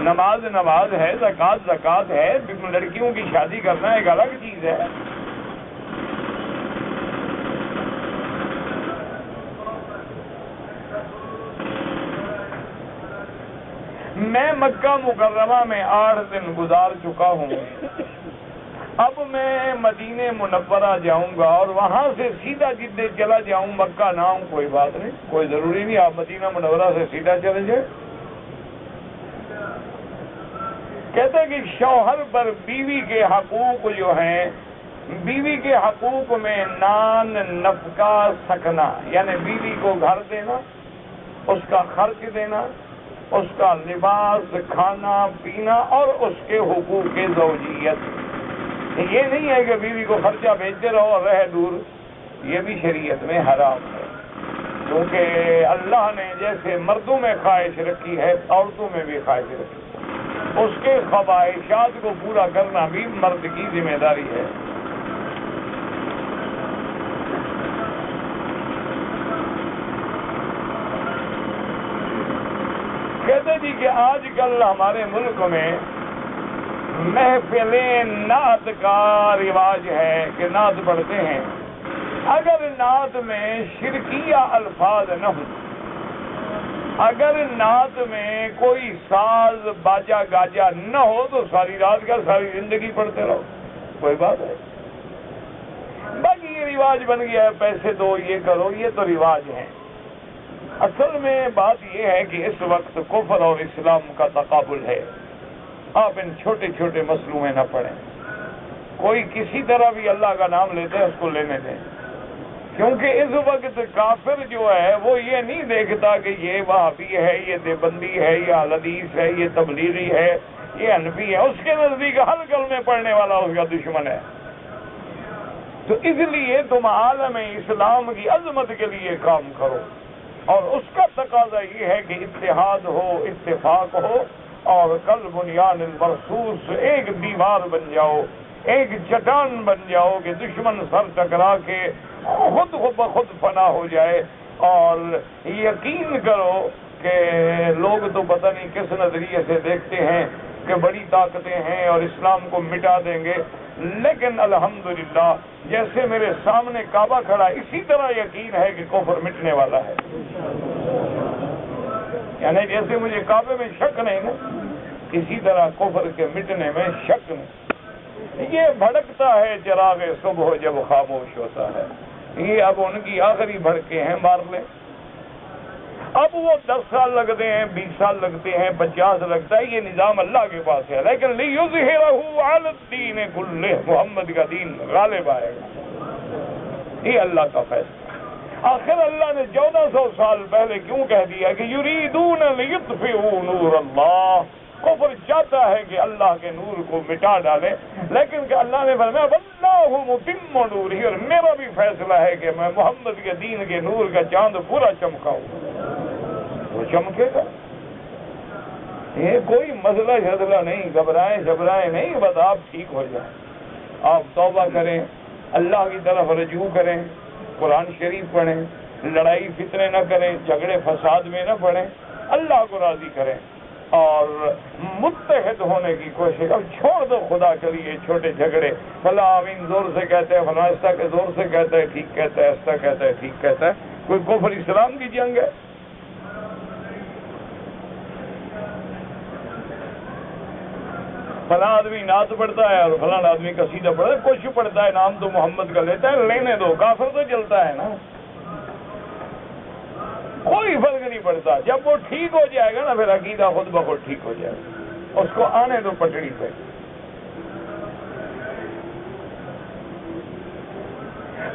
نماز نماز ہے، زکوٰۃ زکوٰۃ ہے، لڑکیوں کی شادی کرنا ایک الگ چیز ہے۔ میں مکہ مکرمہ میں 8 دن گزار چکا ہوں، اب میں مدینہ منورہ جاؤں گا اور وہاں سے سیدھا جدے چلا جاؤں، مکہ نہ آؤں، کوئی بات نہیں، کوئی ضروری نہیں آپ مدینہ منورہ سے سیدھا چلے جائیں۔ کہتے ہیں کہ شوہر پر بیوی کے حقوق جو ہیں، بیوی کے حقوق میں نان، نفقہ، سکنا، یعنی بیوی کو گھر دینا، اس کا خرچ دینا، اس کا لباس، کھانا پینا اور اس کے حقوق زوجیت۔ یہ نہیں ہے کہ بیوی کو خرچہ بھیجتے رہو اور رہے دور، یہ بھی شریعت میں حرام ہے، کیونکہ اللہ نے جیسے مردوں میں خواہش رکھی ہے عورتوں میں بھی خواہش رکھی ہے، اس کے خواہشات کو پورا کرنا بھی مرد کی ذمہ داری ہے۔ کہتے جی کہ آج کل ہمارے ملک میں محفلیں نعت کا رواج ہے کہ نعت پڑھتے ہیں، اگر نعت میں شرکیہ الفاظ نہ ہوں، اگر نعت میں کوئی ساز باجا گاجا نہ ہو تو ساری رات کا ساری زندگی پڑھتے رہو، کوئی بات ہے۔ باقی یہ رواج بن گیا ہے، پیسے دو، یہ کرو، یہ تو رواج ہیں۔ اصل میں بات یہ ہے کہ اس وقت کفر اور اسلام کا تقابل ہے، آپ ان چھوٹے چھوٹے مسئلوں میں نہ پڑیں۔ کوئی کسی طرح بھی اللہ کا نام لیتے ہیں اس کو لینے دیں، کیونکہ اس وقت کافر جو ہے وہ یہ نہیں دیکھتا کہ یہ وہابی ہے، یہ دیوبندی ہے، یہ حدیث ہے، یہ تبلیغی ہے، یہ حنفی ہے، اس کے نزدیک ہر کلمے پڑھنے والا اس کا دشمن ہے۔ تو اس لیے تم عالم اسلام کی عظمت کے لیے کام کرو، اور اس کا تقاضا یہ ہے کہ اتحاد ہو، اتفاق ہو، اور کل بنیان المرصوص ایک دیوار بن جاؤ، ایک چٹان بن جاؤ کہ دشمن سر ٹکرا کے خود بخود فنا ہو جائے۔ اور یقین کرو کہ لوگ تو پتہ نہیں کس نظریے سے دیکھتے ہیں کہ بڑی طاقتیں ہیں اور اسلام کو مٹا دیں گے، لیکن الحمدللہ جیسے میرے سامنے کعبہ کھڑا اسی طرح یقین ہے کہ کفر مٹنے والا ہے، یعنی جیسے مجھے کعبے میں شک نہیں نا، اسی طرح کفر کے مٹنے میں شک نہیں۔ یہ بھڑکتا ہے چراغ صبح جب خاموش ہوتا ہے، یہ اب ان کی آخری بھڑکے ہیں، مار لیں۔ اب وہ 10 سال لگتے ہیں، 20 سال لگتے ہیں، 50 لگتا ہے، یہ نظام اللہ کے پاس ہے، لیکن لِيُظْهِرَهُ عَلَى الدِّينِ كُلِّهِ، محمد کا دین غالب آئے گا، یہ اللہ کا فیصلہ۔ آخر اللہ نے 1400 سال پہلے کیوں کہہ دیا کہ یریدون لیطفئوا نور اللہ، کفر چاہتا ہے کہ اللہ کے نور کو مٹا ڈالے، لیکن کہ اللہ نے فرمایا واللہ متم نورہ، اور میرا بھی فیصلہ ہے کہ میں محمد کے دین کے نور کا چاند پورا چمکاؤں، وہ چمکے گا۔ یہ کوئی مسئلہ شدلہ نہیں، گھبرائیں نہیں، بس آپ ٹھیک ہو جائیں، آپ توبہ کریں، اللہ کی طرف رجوع کریں، قرآن شریف پڑھیں، لڑائی فتنے نہ کریں، جھگڑے فساد میں نہ پڑیں، اللہ کو راضی کریں اور متحد ہونے کی کوشش۔ اب چھوڑ دو خدا کے لیے چھوٹے جھگڑے، فلاں آمین زور سے کہتے ہیں، فلاں ایسا کے زور سے کہتا ہے ٹھیک کہتا ہے، ایسا کہتا ہے ٹھیک کہتا ہے، کوئی کفر اسلام کی جنگ ہے؟ فلاں آدمی نعت پڑھتا ہے اور فلاں آدمی قصیدہ پڑھتا ہے، کچھ پڑھتا ہے، نام تو محمد کا لیتا ہے، لینے دو، کافر تو چلتا ہے نا، کوئی فرق نہیں پڑتا۔ جب وہ ٹھیک ہو جائے گا نا پھر عقیدہ خود بخود ٹھیک ہو جائے گا، اس کو آنے دو پٹڑی پہ۔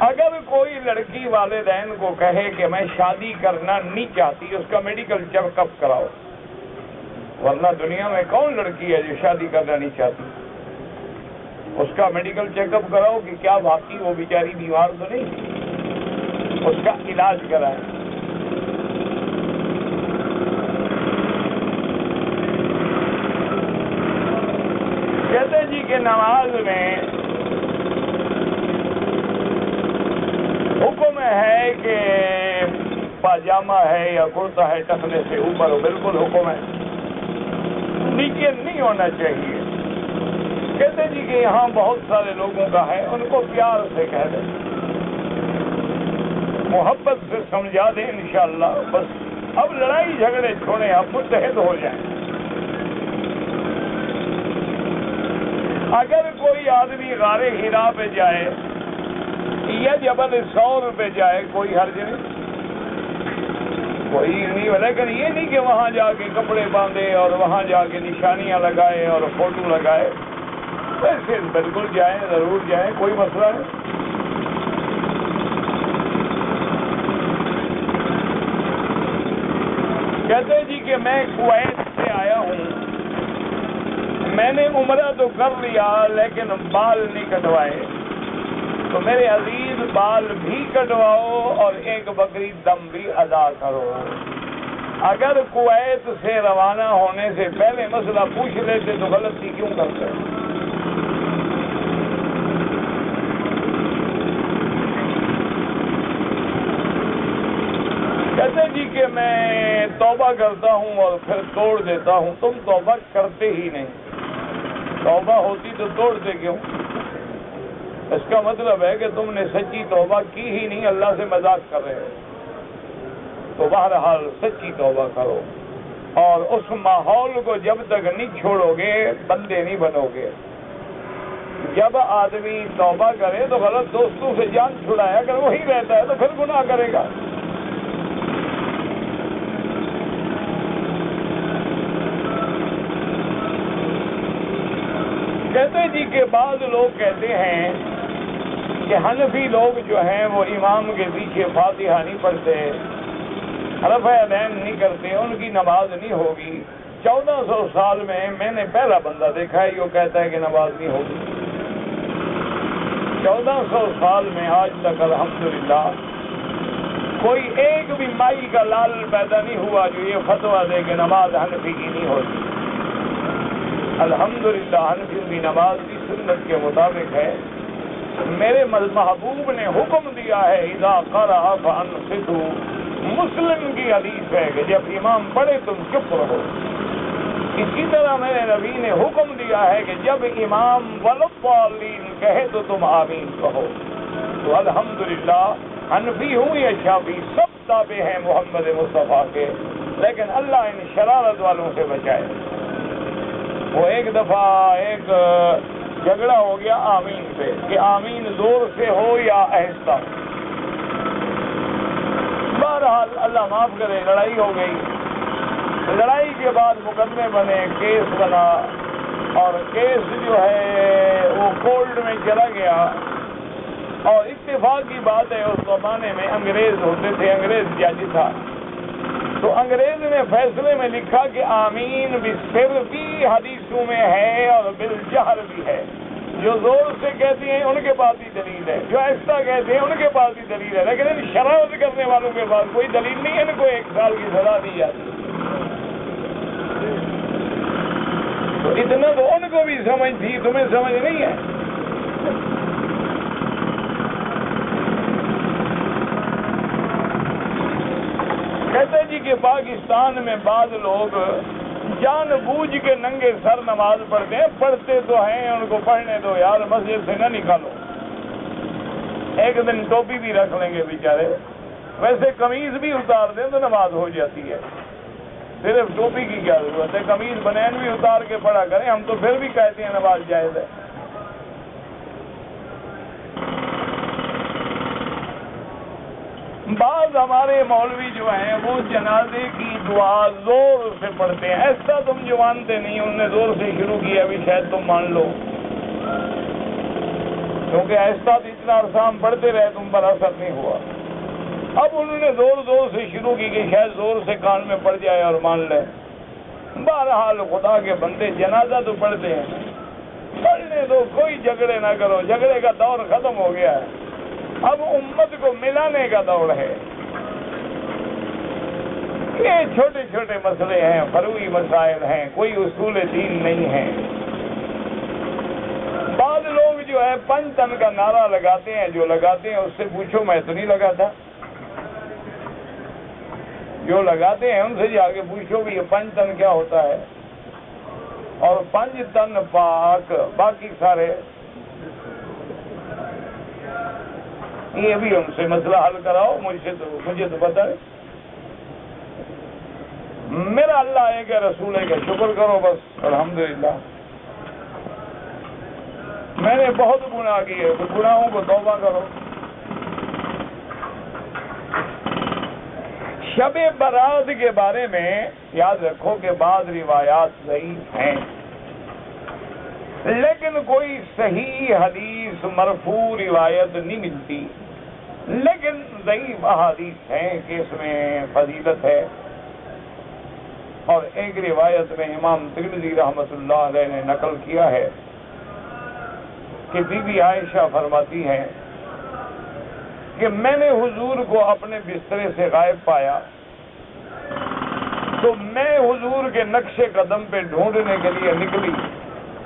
اگر کوئی لڑکی والدین کو کہے کہ میں شادی کرنا نہیں چاہتی، اس کا میڈیکل چیک اپ کراؤ، ورنہ دنیا میں کون لڑکی ہے جو شادی کرنا نہیں چاہتی؟ اس کا میڈیکل چیک اپ کراؤ کہ کیا واقعی وہ بیچاری بیمار تو نہیں، اس کا علاج کرائیں۔ کہتے جی کہ نماز میں حکم ہے کہ پاجامہ ہے یا کرتا ہے ٹخنے سے اوپر، بالکل حکم ہے، نیچے نہیں ہونا چاہیے۔ کہتے جی کہ یہاں بہت سارے لوگوں کا ہے، ان کو پیار سے کہہ دیں، محبت سے سمجھا دیں انشاءاللہ، بس اب لڑائی جھگڑے چھوڑیں، اب متحد ہو جائیں۔ اگر کوئی آدمی غار حرا پہ جائے یا جبل ثور پہ جائے کوئی حرج نہیں، کوئی نہیں، لیکن یہ نہیں کہ وہاں جا کے کپڑے باندھے اور وہاں جا کے نشانیاں لگائے اور فوٹو لگائے، ویسے بالکل جائیں، ضرور جائیں، کوئی مسئلہ نہیں۔ کہتے جی کہ میں کویت سے آیا ہوں، میں نے عمرہ تو کر لیا لیکن بال نہیں کٹوائے، تو میرے عزیز بال بھی کٹواؤ اور ایک بکری دم بھی ادا کرو۔ اگر کویت سے روانہ ہونے سے پہلے مسئلہ پوچھ لیتے تو غلطی کیوں کرتے؟ کہتے جی کہ میں توبہ کرتا ہوں اور پھر توڑ دیتا ہوں، تم توبہ کرتے ہی نہیں، توبہ ہوتی تو توڑتے کیوں؟ اس کا مطلب ہے کہ تم نے سچی توبہ کی ہی نہیں، اللہ سے مذاق کر رہے ہو۔ تو بہرحال سچی توبہ کرو، اور اس ماحول کو جب تک نہیں چھوڑو گے بندے نہیں بنو گے۔ جب آدمی توبہ کرے تو غلط دوستوں سے جان چھڑائے، اگر وہی رہتا ہے تو پھر گناہ کرے گا۔ کہتے جی کے بعد لوگ کہتے ہیں کہ حنفی لوگ جو ہیں وہ امام کے پیچھے فاتحہ نہیں پڑھتے، رفع یدین نہیں کرتے، ان کی نماز نہیں ہوگی۔ 1400 سال میں نے پہلا بندہ دیکھا ہے جو کہتا ہے کہ نماز نہیں ہوگی۔ 1400 سال میں آج تک الحمدللہ کوئی ایک بھی مائی کا لال پیدا نہیں ہوا جو یہ فتویٰ دے کہ نماز حنفی کی نہیں ہوتی۔ الحمدللہ حنفیوں کی نماز بھی سنت کے مطابق ہے۔ میرے محبوب نے حکم دیا ہے اذا قرأ فانصتوا، مسلم کی حدیث ہے کہ جب امام پڑھے تم چپ رہو۔ اسی طرح میرے نبی نے حکم دیا ہے کہ جب امام والضالین کہے تو تم آمین کہو۔ تو الحمدللہ حنفی ہوں یا شافعی سب تابع ہیں محمد مصطفیٰ کے، لیکن اللہ ان شرارت والوں سے بچائے۔ وہ ایک دفعہ ایک جھگڑا ہو گیا آمین پہ کہ آمین زور سے ہو یا آہستہ ہو۔ بہرحال اللہ معاف کرے لڑائی ہو گئی۔ لڑائی کے بعد مقدمے بنے، کیس بنا، اور کیس جو ہے وہ کورٹ میں چلا گیا۔ اور اتفاق کی بات ہے اس زمانے میں انگریز ہوتے تھے، انگریز جج تھا، تو انگریز نے فیصلے میں لکھا کہ آمین بالسر بھی حدیثوں میں ہے اور بالجہر بھی ہے۔ جو زور سے کہتے ہیں ان کے پاس ہی دلیل ہے، جو آہستہ کہتے ہیں ان کے پاس ہی دلیل ہے، لیکن ان شرارت کرنے والوں کے پاس کوئی دلیل نہیں ہے، ان کو 1 سال کی سزا دی جاتی ہے۔ تو اتنا تو ان کو بھی سمجھ تھی، تمہیں سمجھ نہیں ہے۔ کہتے جی کہ پاکستان میں بعض لوگ جان بوجھ کے ننگے سر نماز پڑھتے ہیں، پڑھتے تو ہیں، ان کو پڑھنے دو یار، مسجد سے نہ نکالو۔ ایک دن ٹوپی بھی رکھ لیں گے بیچارے، ویسے قمیض بھی اتار دیں تو نماز ہو جاتی ہے، صرف ٹوپی کی کیا ضرورت ہے؟ قمیض بنین بھی اتار کے پڑھا کریں، ہم تو پھر بھی کہتے ہیں نماز جائز ہے۔ بعض ہمارے مولوی جو ہیں وہ جنازے کی دعا زور سے پڑھتے ہیں، ایسا تم جو مانتے نہیں، انہوں نے زور سے شروع کیا، ابھی شاید تم مان لو، کیونکہ ایسا تو اتنا عرصہ ہم پڑھتے رہے، تم پر اثر نہیں ہوا۔ اب انہوں نے زور سے شروع کی کہ شاید زور سے کان میں پڑ جائے اور مان لیں۔ بہرحال خدا کے بندے جنازہ تو پڑھتے ہیں، پڑھنے دو، کوئی جھگڑے نہ کرو، جھگڑے کا دور ختم ہو گیا ہے، اب امت کو ملانے کا دور ہے۔ یہ چھوٹے چھوٹے مسئلے ہیں، فروعی مسائل ہیں، کوئی اصول دین نہیں ہے۔ بعض لوگ جو ہے پنجتن کا نعرہ لگاتے ہیں، جو لگاتے ہیں اس سے پوچھو، میں تو نہیں لگاتا۔ جو لگاتے ہیں ان سے جا کے پوچھو کہ یہ پنجتن کیا ہوتا ہے، اور پنجتن پاک، باقی سارے یہ بھی ان سے مسئلہ حل کراؤ، مجھے تو پتہ ہے۔ میرا اللہ ہے کہ رسول ہے کہ شکر کرو بس، الحمدللہ۔ میں نے بہت گناہ کیے، تو گناہوں کو توبہ کرو۔ شب برات کے بارے میں یاد رکھو کہ بعض روایات ضعیف ہیں، لیکن کوئی صحیح حدیث مرفوع روایت نہیں ملتی، لیکن ضعیف احادیث ہیں کہ اس میں فضیلت ہے۔ اور ایک روایت میں امام ترمذی رحمۃ اللہ علیہ نے نقل کیا ہے کہ بی بی عائشہ فرماتی ہیں کہ میں نے حضور کو اپنے بسترے سے غائب پایا، تو میں حضور کے نقش قدم پہ ڈھونڈنے کے لیے نکلی۔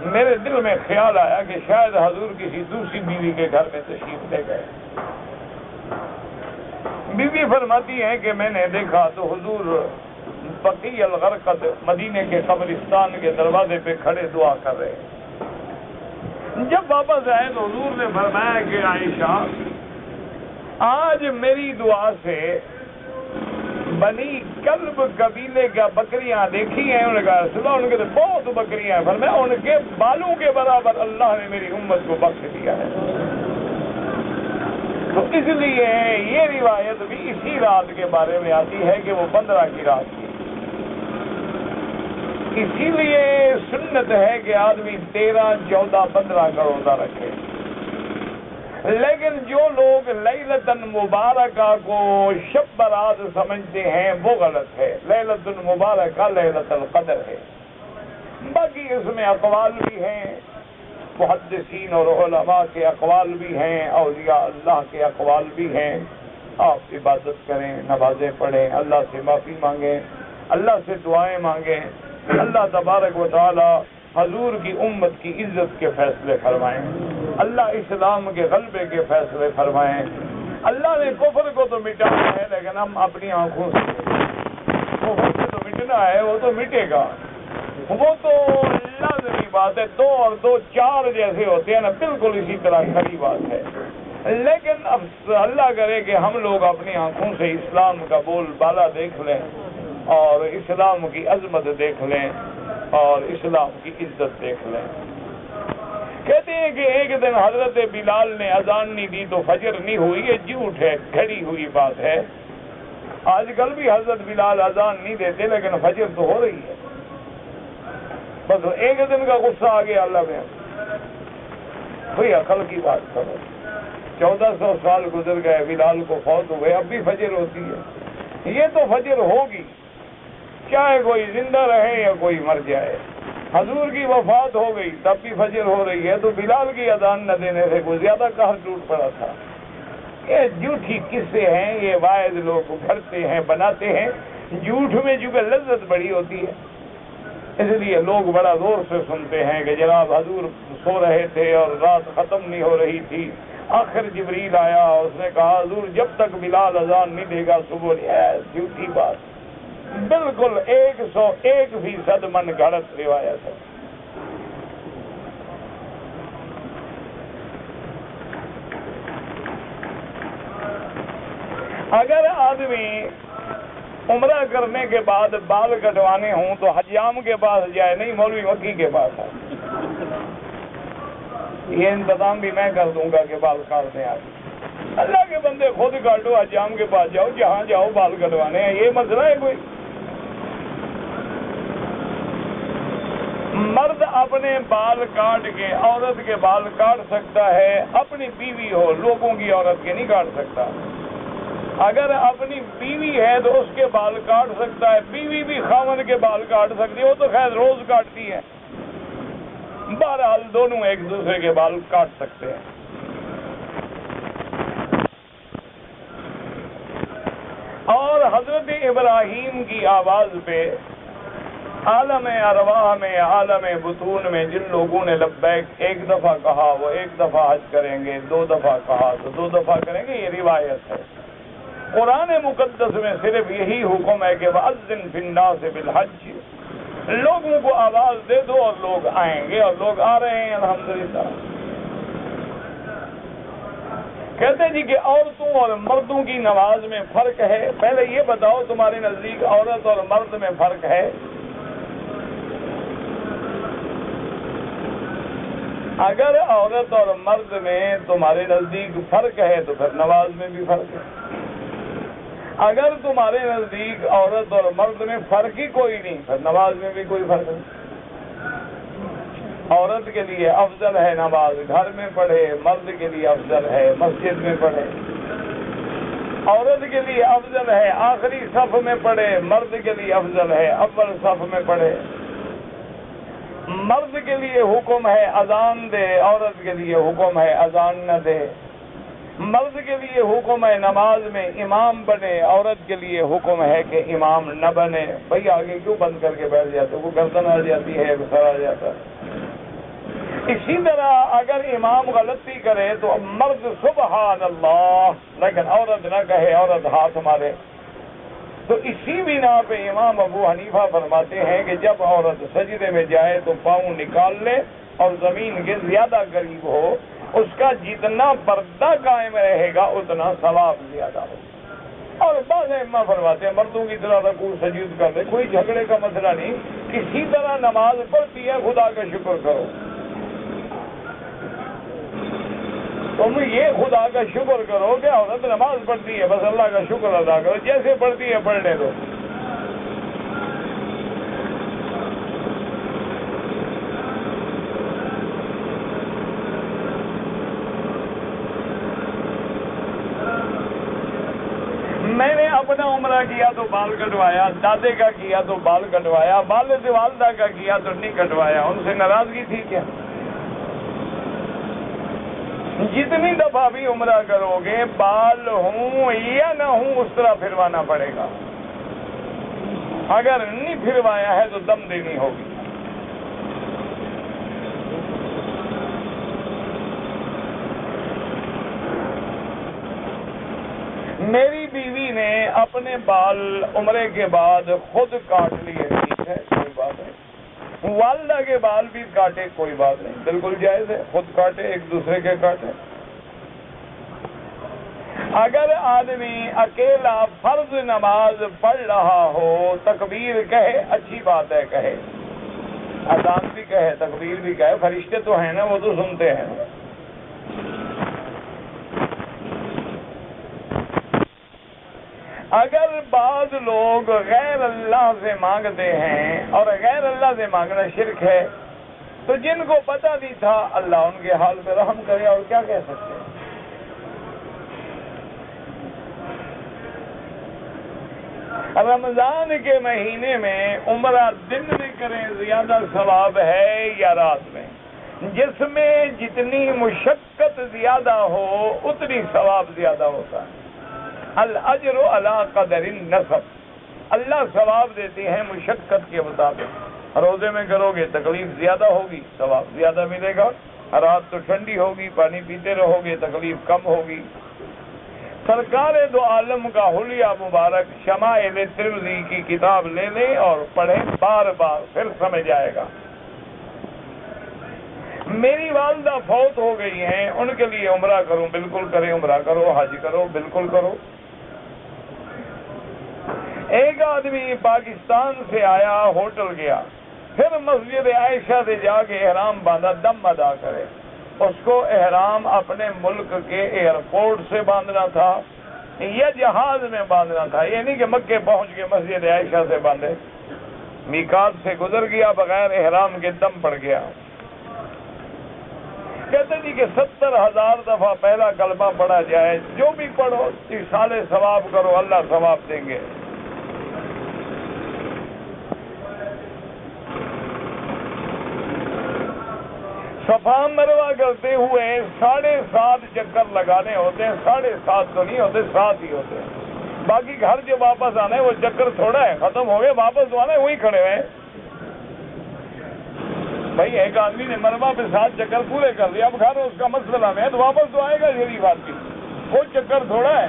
میرے دل میں خیال آیا کہ شاید حضور کسی دوسری بیوی کے گھر میں تشریف لے گئے۔ بی بی فرماتی ہیں کہ میں نے دیکھا تو حضور بقیع الغرقد مدینے کے قبرستان کے دروازے پہ کھڑے دعا کر رہے۔ جب واپس آئے تو حضور نے فرمایا کہ عائشہ، آج میری دعا سے بنی کلب قبیلے کا بکریاں دیکھی ہیں؟ انہوں نے کہا رسول اللہ، ان کے تو بہت بکریاں ہیں، فرمایا ان کے بالوں کے برابر اللہ نے میری امت کو بخش دیا ہے۔ تو اس لیے یہ روایت بھی اسی رات کے بارے میں آتی ہے کہ وہ 15 کی رات تھی۔ اسی لیے سنت ہے کہ آدمی 13, 14, 15 کا روزہ رکھے. لیکن جو لوگ لیلۃ المبارکہ کو شب برات سمجھتے ہیں وہ غلط ہے. لیلۃ المبارکہ لیلۃ القدر ہے. باقی اس میں اقوال بھی ہیں، محدثین اور علماء کے اقوال بھی ہیں، اولیاء اللہ کے اقوال بھی ہیں. آپ عبادت کریں، نمازیں پڑھیں، اللہ سے معافی مانگیں، اللہ سے دعائیں مانگیں. اللہ تبارک و تعالی حضور کی امت کی عزت کے فیصلے فرمائیں. اللہ اسلام کے غلبے کے فیصلے فرمائیں. اللہ نے کفر کو تو مٹانا ہے، لیکن ہم اپنی آنکھوں سے کفر سے تو مٹنا ہے، وہ تو مٹے گا. وہ تو لازمی بات ہے. 2 اور 2 4 جیسے ہوتے ہیں نا، بالکل اسی طرح کھڑی بات ہے. لیکن اب اللہ کرے کہ ہم لوگ اپنی آنکھوں سے اسلام کا بول بالا دیکھ لیں اور اسلام کی عظمت دیکھ لیں اور اسلام کی عزت دیکھ لیں. کہتے ہیں کہ ایک دن حضرت بلال نے اذان نہیں دی تو فجر نہیں ہوئی. یہ جھوٹ ہے، گھڑی ہوئی بات ہے. آج کل بھی حضرت بلال اذان نہیں دیتے لیکن فجر تو ہو رہی ہے. بس ایک دن کا غصہ آ گیا اللہ میں. کوئی عقل کی بات کرو. 1400 سال گزر گئے، بلال کو فوت ہوئے، اب بھی فجر ہوتی ہے. یہ تو فجر ہوگی چاہے کوئی زندہ رہے یا کوئی مر جائے. حضور کی وفات ہو گئی تب بھی فجر ہو رہی ہے. تو بلال کی اذان نہ دینے سے کوئی زیادہ قہر ٹوٹ پڑا تھا. یہ جھوٹی قصے ہیں، یہ واعظ لوگ گھڑتے ہیں، بناتے ہیں. جھوٹ میں چونکہ لذت بڑی ہوتی ہے اس لیے لوگ بڑا زور سے سنتے ہیں کہ جناب حضور سو رہے تھے اور رات ختم نہیں ہو رہی تھی، آخر جبریل آیا، اس نے کہا حضور جب تک بلال اذان نہیں دے گا صبح نہیں. جھوٹی بات، بالکل 101% من گھڑت روایت ہے. اگر آدمی عمرہ کرنے کے بعد بال کٹوانے ہوں تو حجام کے پاس جائے، نہیں مولوی وکی کے پاس ہے. یہ انتظام بھی میں کر دوں گا کہ بال کاٹ دیں. آپ اللہ کے بندے خود کاٹو، حجام کے پاس جاؤ، جہاں جاؤ بال کٹوانے ہیں. یہ مسئلہ ہے کوئی؟ مرد اپنے بال کاٹ کے عورت کے بال کاٹ سکتا ہے، اپنی بیوی ہو، لوگوں کی عورت کے نہیں کاٹ سکتا. اگر اپنی بیوی ہے تو اس کے بال کاٹ سکتا ہے، بیوی بھی خاوند کے بال کاٹ سکتی ہے. وہ تو خیر روز کاٹتی ہے. بہرحال دونوں ایک دوسرے کے بال کاٹ سکتے ہیں. اور حضرت ابراہیم کی آواز پہ عالم ارواح میں، عالم بطون میں جن لوگوں نے لبیک ایک دفعہ کہا وہ ایک دفعہ حج کریں گے، 2 دفعہ کہا تو 2 دفعہ کریں گے. یہ روایت ہے. قرآن مقدس میں صرف یہی حکم ہے کہ وَأَذِّن فِي النَّاسِ بِالْحَجِّ، لوگوں کو آواز دے دو اور لوگ آئیں گے، اور لوگ آ رہے ہیں الحمدللہ. کہتے جی کہ عورتوں اور مردوں کی نماز میں فرق ہے. پہلے یہ بتاؤ تمہارے نزدیک عورت اور مرد میں فرق ہے؟ اگر عورت اور مرد میں تمہارے نزدیک فرق ہے تو پھر نماز میں بھی فرق ہے. اگر تمہارے نزدیک عورت اور مرد میں فرق ہی کوئی نہیں پھر نماز میں بھی کوئی فرق نہیں. عورت کے لیے افضل ہے نماز گھر میں پڑھے، مرد کے لیے افضل ہے مسجد میں پڑھے. عورت کے لیے افضل ہے آخری صف میں پڑھے، مرد کے لیے افضل ہے اول صف میں پڑھے. مرد کے لیے حکم ہے اذان دے، عورت کے لیے حکم ہے اذان نہ دے. مرد کے لیے حکم ہے نماز میں امام بنے، عورت کے لیے حکم ہے کہ امام نہ بنے. بھائی آگے کیوں بند کر کے بیٹھ جاتے؟ وہ گردن آ جاتی ہے، سر آ جاتا ہے. اسی طرح اگر امام غلطی کرے تو مرد سبحان اللہ لیکن عورت نہ کہے، عورت ہاتھ مارے. تو اسی بنا پہ امام ابو حنیفہ فرماتے ہیں کہ جب عورت سجدے میں جائے تو پاؤں نکال لے اور زمین کے زیادہ قریب ہو. اس کا جتنا پردہ قائم رہے گا اتنا ثواب زیادہ ہو. اور بعض ائمہ فرماتے ہیں مردوں کی طرح رکوع سجود کر لے، کوئی جھگڑے کا مسئلہ نہیں. کسی طرح نماز پڑھتی ہے خدا کا شکر کرو. تم یہ خدا کا شکر کرو کہ عورت نماز پڑھتی ہے، بس اللہ کا شکر ادا کرو. جیسے پڑھتی ہے پڑھنے دو. اپنا عمرہ کیا تو بال کٹوایا، دادے کا کیا تو بال کٹوایا، والد والدہ کا کیا تو نہیں کٹوایا، ان سے ناراضگی تھی کیا؟ جتنی دفعہ بھی عمرہ کرو گے بال ہوں یا نہ ہوں اس طرح پھروانا پڑے گا، اگر نہیں پھروایا ہے تو دم دینی ہوگی۔ میری بیوی نے اپنے بال عمرے کے بعد خود کاٹ لیے، ٹھیک ہے، کوئی بات نہیں۔ والدہ کے بال بھی کاٹے، کوئی بات نہیں، بالکل جائز ہے، خود کاٹے، ایک دوسرے کے کاٹے۔ اگر آدمی اکیلا فرض نماز پڑھ رہا ہو، تکبیر کہے، اچھی بات ہے، کہے، اذان بھی کہے، تکبیر بھی کہے، فرشتے تو ہیں نا، وہ تو سنتے ہیں۔ اگر بعض لوگ غیر اللہ سے مانگتے ہیں، اور غیر اللہ سے مانگنا شرک ہے، تو جن کو پتہ نہیں تھا اللہ ان کے حال پہ رحم کرے، اور کیا کہہ سکتے ہیں۔ رمضان کے مہینے میں عمرہ دن میں کریں زیادہ ثواب ہے یا رات میں؟ جس میں جتنی مشقت زیادہ ہو اتنی ثواب زیادہ ہوتا ہے۔ الاجر علی قدر النسب، اللہ ثواب دیتے ہیں مشقت کے مطابق۔ روزے میں کرو گے تکلیف زیادہ ہوگی، ثواب زیادہ ملے گا۔ رات تو ٹھنڈی ہوگی، پانی پیتے رہو گے، تکلیف کم ہوگی۔ سرکار دو عالم کا حلیہ مبارک شمائل ترمذی کی کتاب لے لیں اور پڑھیں بار بار، پھر سمجھ آئے گا۔ میری والدہ فوت ہو گئی ہیں، ان کے لیے عمرہ کروں، بالکل کریں، عمرہ کرو، حج کرو، بالکل کرو۔ ایک آدمی پاکستان سے آیا، ہوٹل گیا، پھر مسجد عائشہ سے جا کے احرام باندھا، دم ادا کرے۔ اس کو احرام اپنے ملک کے ایئرپورٹ سے باندھنا تھا یا جہاز میں باندھنا تھا، یہ نہیں کہ مکے پہنچ کے مسجد عائشہ سے باندھے۔ میقات سے گزر گیا، بغیر احرام کے دم پڑ گیا۔ کہتے جی کہ 70,000 دفعہ پہلا کلمہ پڑھا جائے، جو بھی پڑھو سالے ثواب کرو، اللہ ثواب دیں گے۔ صفا مروا کرتے ہوئے 7.5 چکر لگانے ہوتے ہیں، 7.5 تو نہیں ہوتے، 7 ہی ہوتے ہیں۔ باقی گھر جو واپس آنا ہے وہ چکر تھوڑا ہے، ختم ہو گئے، واپس تو آنا ہے، وہی کھڑے ہوئے۔ بھائی ایک آدمی نے مروا پہ 7 چکر پورے کر لیا، اب گھر اس کا مسئلہ میں ہے تو واپس تو آئے گا، شریف آدمی، کوئی چکر تھوڑا ہے۔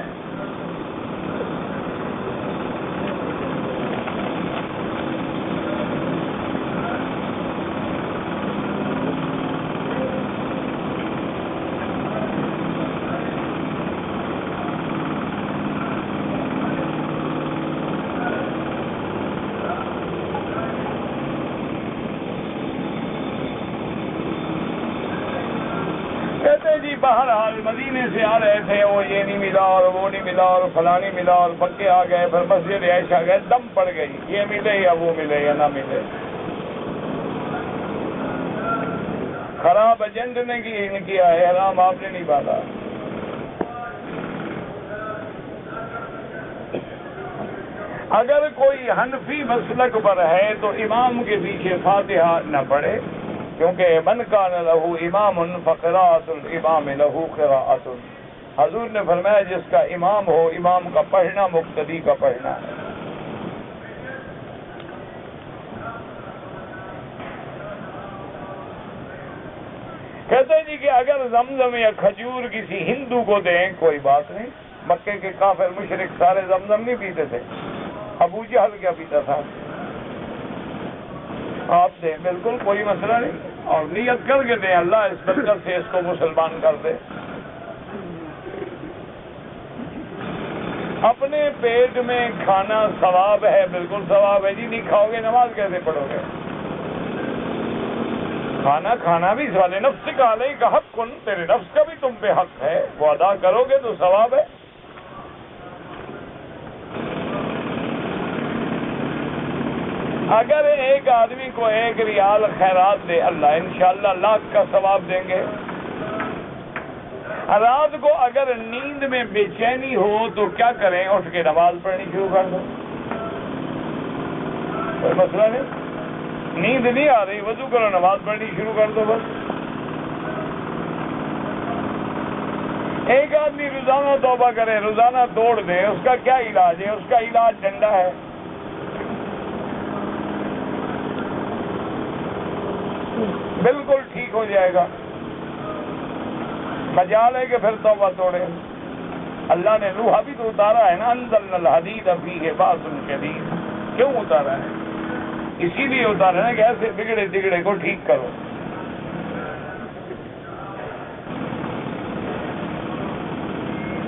بہرحال مدینے سے آ رہے تھے، وہ یہ نہیں ملا اور وہ نہیں ملا اور فلاں نہیں ملا، اور پکے آ گئے، پھر مسجد عائشہ گئے، دم پڑ گئی، یہ ملے یا وہ ملے یا نہ ملے۔ خراب ایجنٹ نے کیا ہے، احرام آپ نے نہیں باندھا۔ اگر کوئی حنفی مسلک پر ہے تو امام کے پیچھے فاتحہ نہ پڑھے، کیونکہ من کان لہ امام فقراءۃ الامام لہ قراءۃ، حضور نے فرمایا جس کا امام ہو، امام کا پڑھنا مقتدی کا پڑھنا ہے۔ کہتے ہیں جی کہ اگر زمزم یا کھجور کسی ہندو کو دیں کوئی بات نہیں، مکے کے کافر مشرک سارے زمزم نہیں پیتے تھے، ابو جہل کیا پیتا تھا، آپ دیں، بالکل کوئی مسئلہ نہیں، اور نیت کر کے دیں اللہ اس برکت سے اس کو مسلمان کر دے۔ اپنے پیٹ میں کھانا ثواب ہے، بالکل ثواب ہے جی، نہیں کھاؤ گے نماز کیسے پڑھو گے؟ کھانا کھانا بھی سوال نفس کا علیہ کا حق کن، تیرے نفس کا بھی تم پہ حق ہے، وہ ادا کرو گے تو ثواب ہے۔ اگر ایک آدمی کو 1 ریال خیرات دے اللہ، انشاءاللہ 1,00,000 کا ثواب دیں گے۔ رات کو اگر نیند میں بے چینی ہو تو کیا کریں؟ اٹھ کے نماز پڑھنی شروع کر دو، کوئی مسئلہ نہیں۔ نیند نہیں آ رہی، وضو کرو، نماز پڑھنی شروع کر دو بس۔ ایک آدمی روزانہ توبہ کرے، روزانہ توڑ دے، اس کا کیا علاج ہے؟ اس کا علاج ڈنڈا ہے۔ بالکل ٹھیک ہو جائے گا، مجال ہے کہ پھر توبہ توڑے۔ اللہ نے لوہا بھی تو اتارا ہے نا، انزلنا الحدید فیہ باس شدید۔ کیوں اتارا ہے؟ اسی لیے اتارا ہے کہ ایسے بگڑے تگڑے کو ٹھیک کرو۔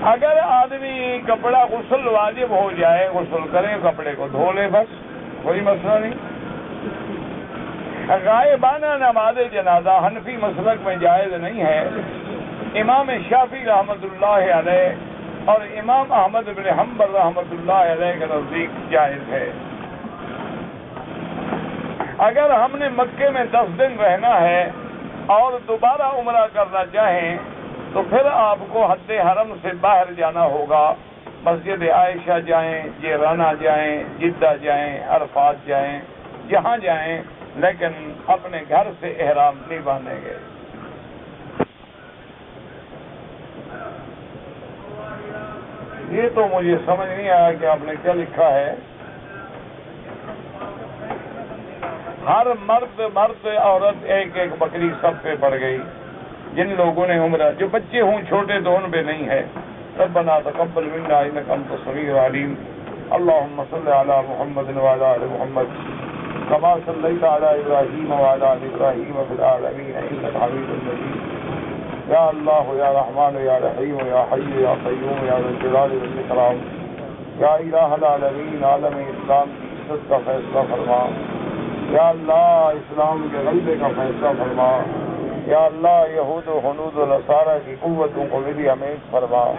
اگر آدمی کپڑا غسل واجب ہو جائے، غسل کرے، کپڑے کو دھو لے، بس کوئی مسئلہ نہیں۔ غائبانہ نماز جنازہ حنفی مسلک میں جائز نہیں ہے، امام شافعی رحمۃ اللہ علیہ اور امام احمد بن حنبل رحمۃ اللہ علیہ کے نزدیک جائز ہے۔ اگر ہم نے مکے میں 10 دن رہنا ہے اور دوبارہ عمرہ کرنا چاہیں تو پھر آپ کو حد حرم سے باہر جانا ہوگا، مسجد عائشہ جائیں، جیرانہ جائیں، جدہ جائیں، عرفات جائیں، جہاں جائیں، لیکن اپنے گھر سے احرام نہیں باندھیں گے۔ یہ تو مجھے سمجھ نہیں آیا کہ آپ نے کیا لکھا ہے۔ ہر مرد عورت ایک ایک بکری سب پہ پڑ گئی۔ جن لوگوں نے عمرہ، جو بچے ہوں چھوٹے تو ان پہ نہیں ہے۔ ربنا تقبل منا انک انت السمیع العلیم۔ اللهم صل علی محمد وعلی آل محمد كما صليت على ابراہیم وعلى آل ابراہیم في العالمین انک حمید مجید۔ یا اللہ یا رحمان یا رحیم یا حی یا قیوم یا ذا الجلال والاکرام، یا الہ العالمین، عالم اسلام کی عزت کا فیصلہ فرما۔ یا اللہ اسلام کے غلبے کا فیصلہ فرما۔ یا اللہ یہود و حنود و نصارہ کی قوتوں کو بھی امیز فرما۔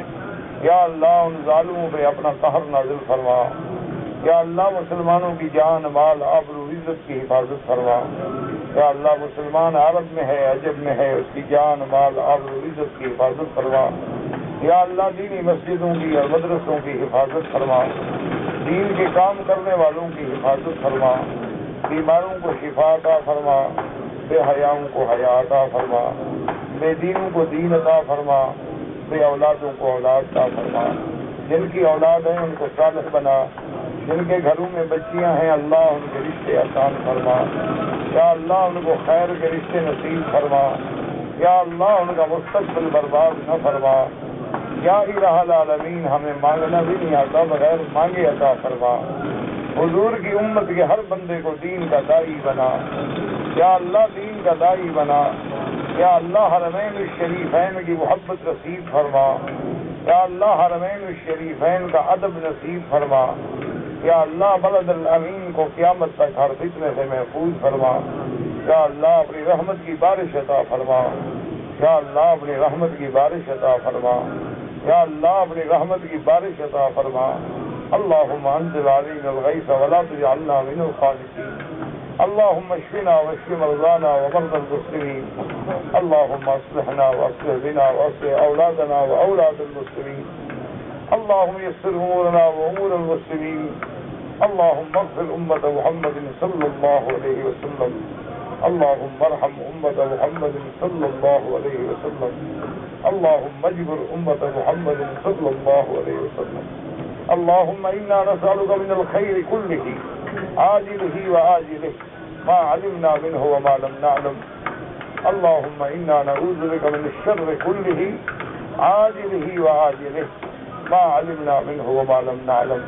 یا اللہ ان ظالموں پہ اپنا قہر نازل فرما۔ یا اللہ مسلمانوں کی جان، مال، آبرو، عزت کی حفاظت فرما۔ یا اللہ مسلمان عرب میں ہے، عجب میں ہے، اس کی جان، مال، آبرو، عزت کی حفاظت فرما۔ یا اللہ دینی مسجدوں کی اور مدرسوں کی حفاظت فرما۔ دین کے کام کرنے والوں کی حفاظت فرما۔ بیماروں کو شفا عطا فرما، بے حیاؤں کو حیا عطا فرما، بے دینوں کو دین عطا فرما، بے اولادوں کو اولاد عطا فرما۔ جن کی اولاد ہیں ان کو صالح بنا، جن کے گھروں میں بچیاں ہیں اللہ ان کے رشتے آسان فرما۔ یا اللہ ان کو خیر کے رشتے نصیب فرما۔ یا اللہ ان کا مستقبل برباد نہ فرما۔ یا الہ العالمین ہمیں مانگنا بھی نہیں آتا، بغیر مانگے عطا فرما۔ حضور کی امت کے ہر بندے کو دین کا داعی بنا۔ یا اللہ دین کا داعی بنا۔ یا اللہ حرمین الشریفین کی محبت نصیب فرما۔ یا اللہ حرمین الشریفین کا ادب نصیب فرما۔ یا اللہ بلد الامین کو قیامت تک ہر فتنے سے محفوظ فرما۔ یا اللہ اپنی رحمت کی بارش عطا فرما۔ یا اللہ اپنی رحمت کی بارش عطا فرما۔ یا اللہ اپنی رحمت کی بارش عطا فرما۔ اللہم انزل علینا الغیث ولا تجعلنا من القانطین۔ اللهم اشفنا واشف مرضانا ومرضى المسلمين، اللهم اصلحنا واصلح بنا واصلح اولادنا واولاد المسلمين، اللهم يسر امورنا وامور المسلمين، اللهم اغفر امة محمد صلى الله عليه وسلم، اللهم ارحم امة محمد صلى الله عليه وسلم، اللهم اجبر امة محمد صلى الله عليه وسلم، اللهم انا نسألك من الخير كله عاجله وآجله ما علمنا منه وما لم نعلم، اللهم إنا نعوذ بك من الشر كله عاجله وآجله ما علمنا منه وما لم نعلم،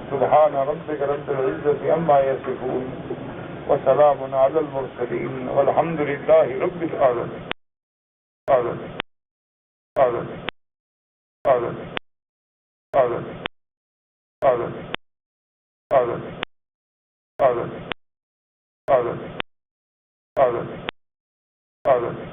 سبحان ربك رب العزة عما يصفون وسلام على المرسلين والحمد لله رب العالمين۔ آمين آمين آمين آمين آمين آمين آمين آمين آمين آمين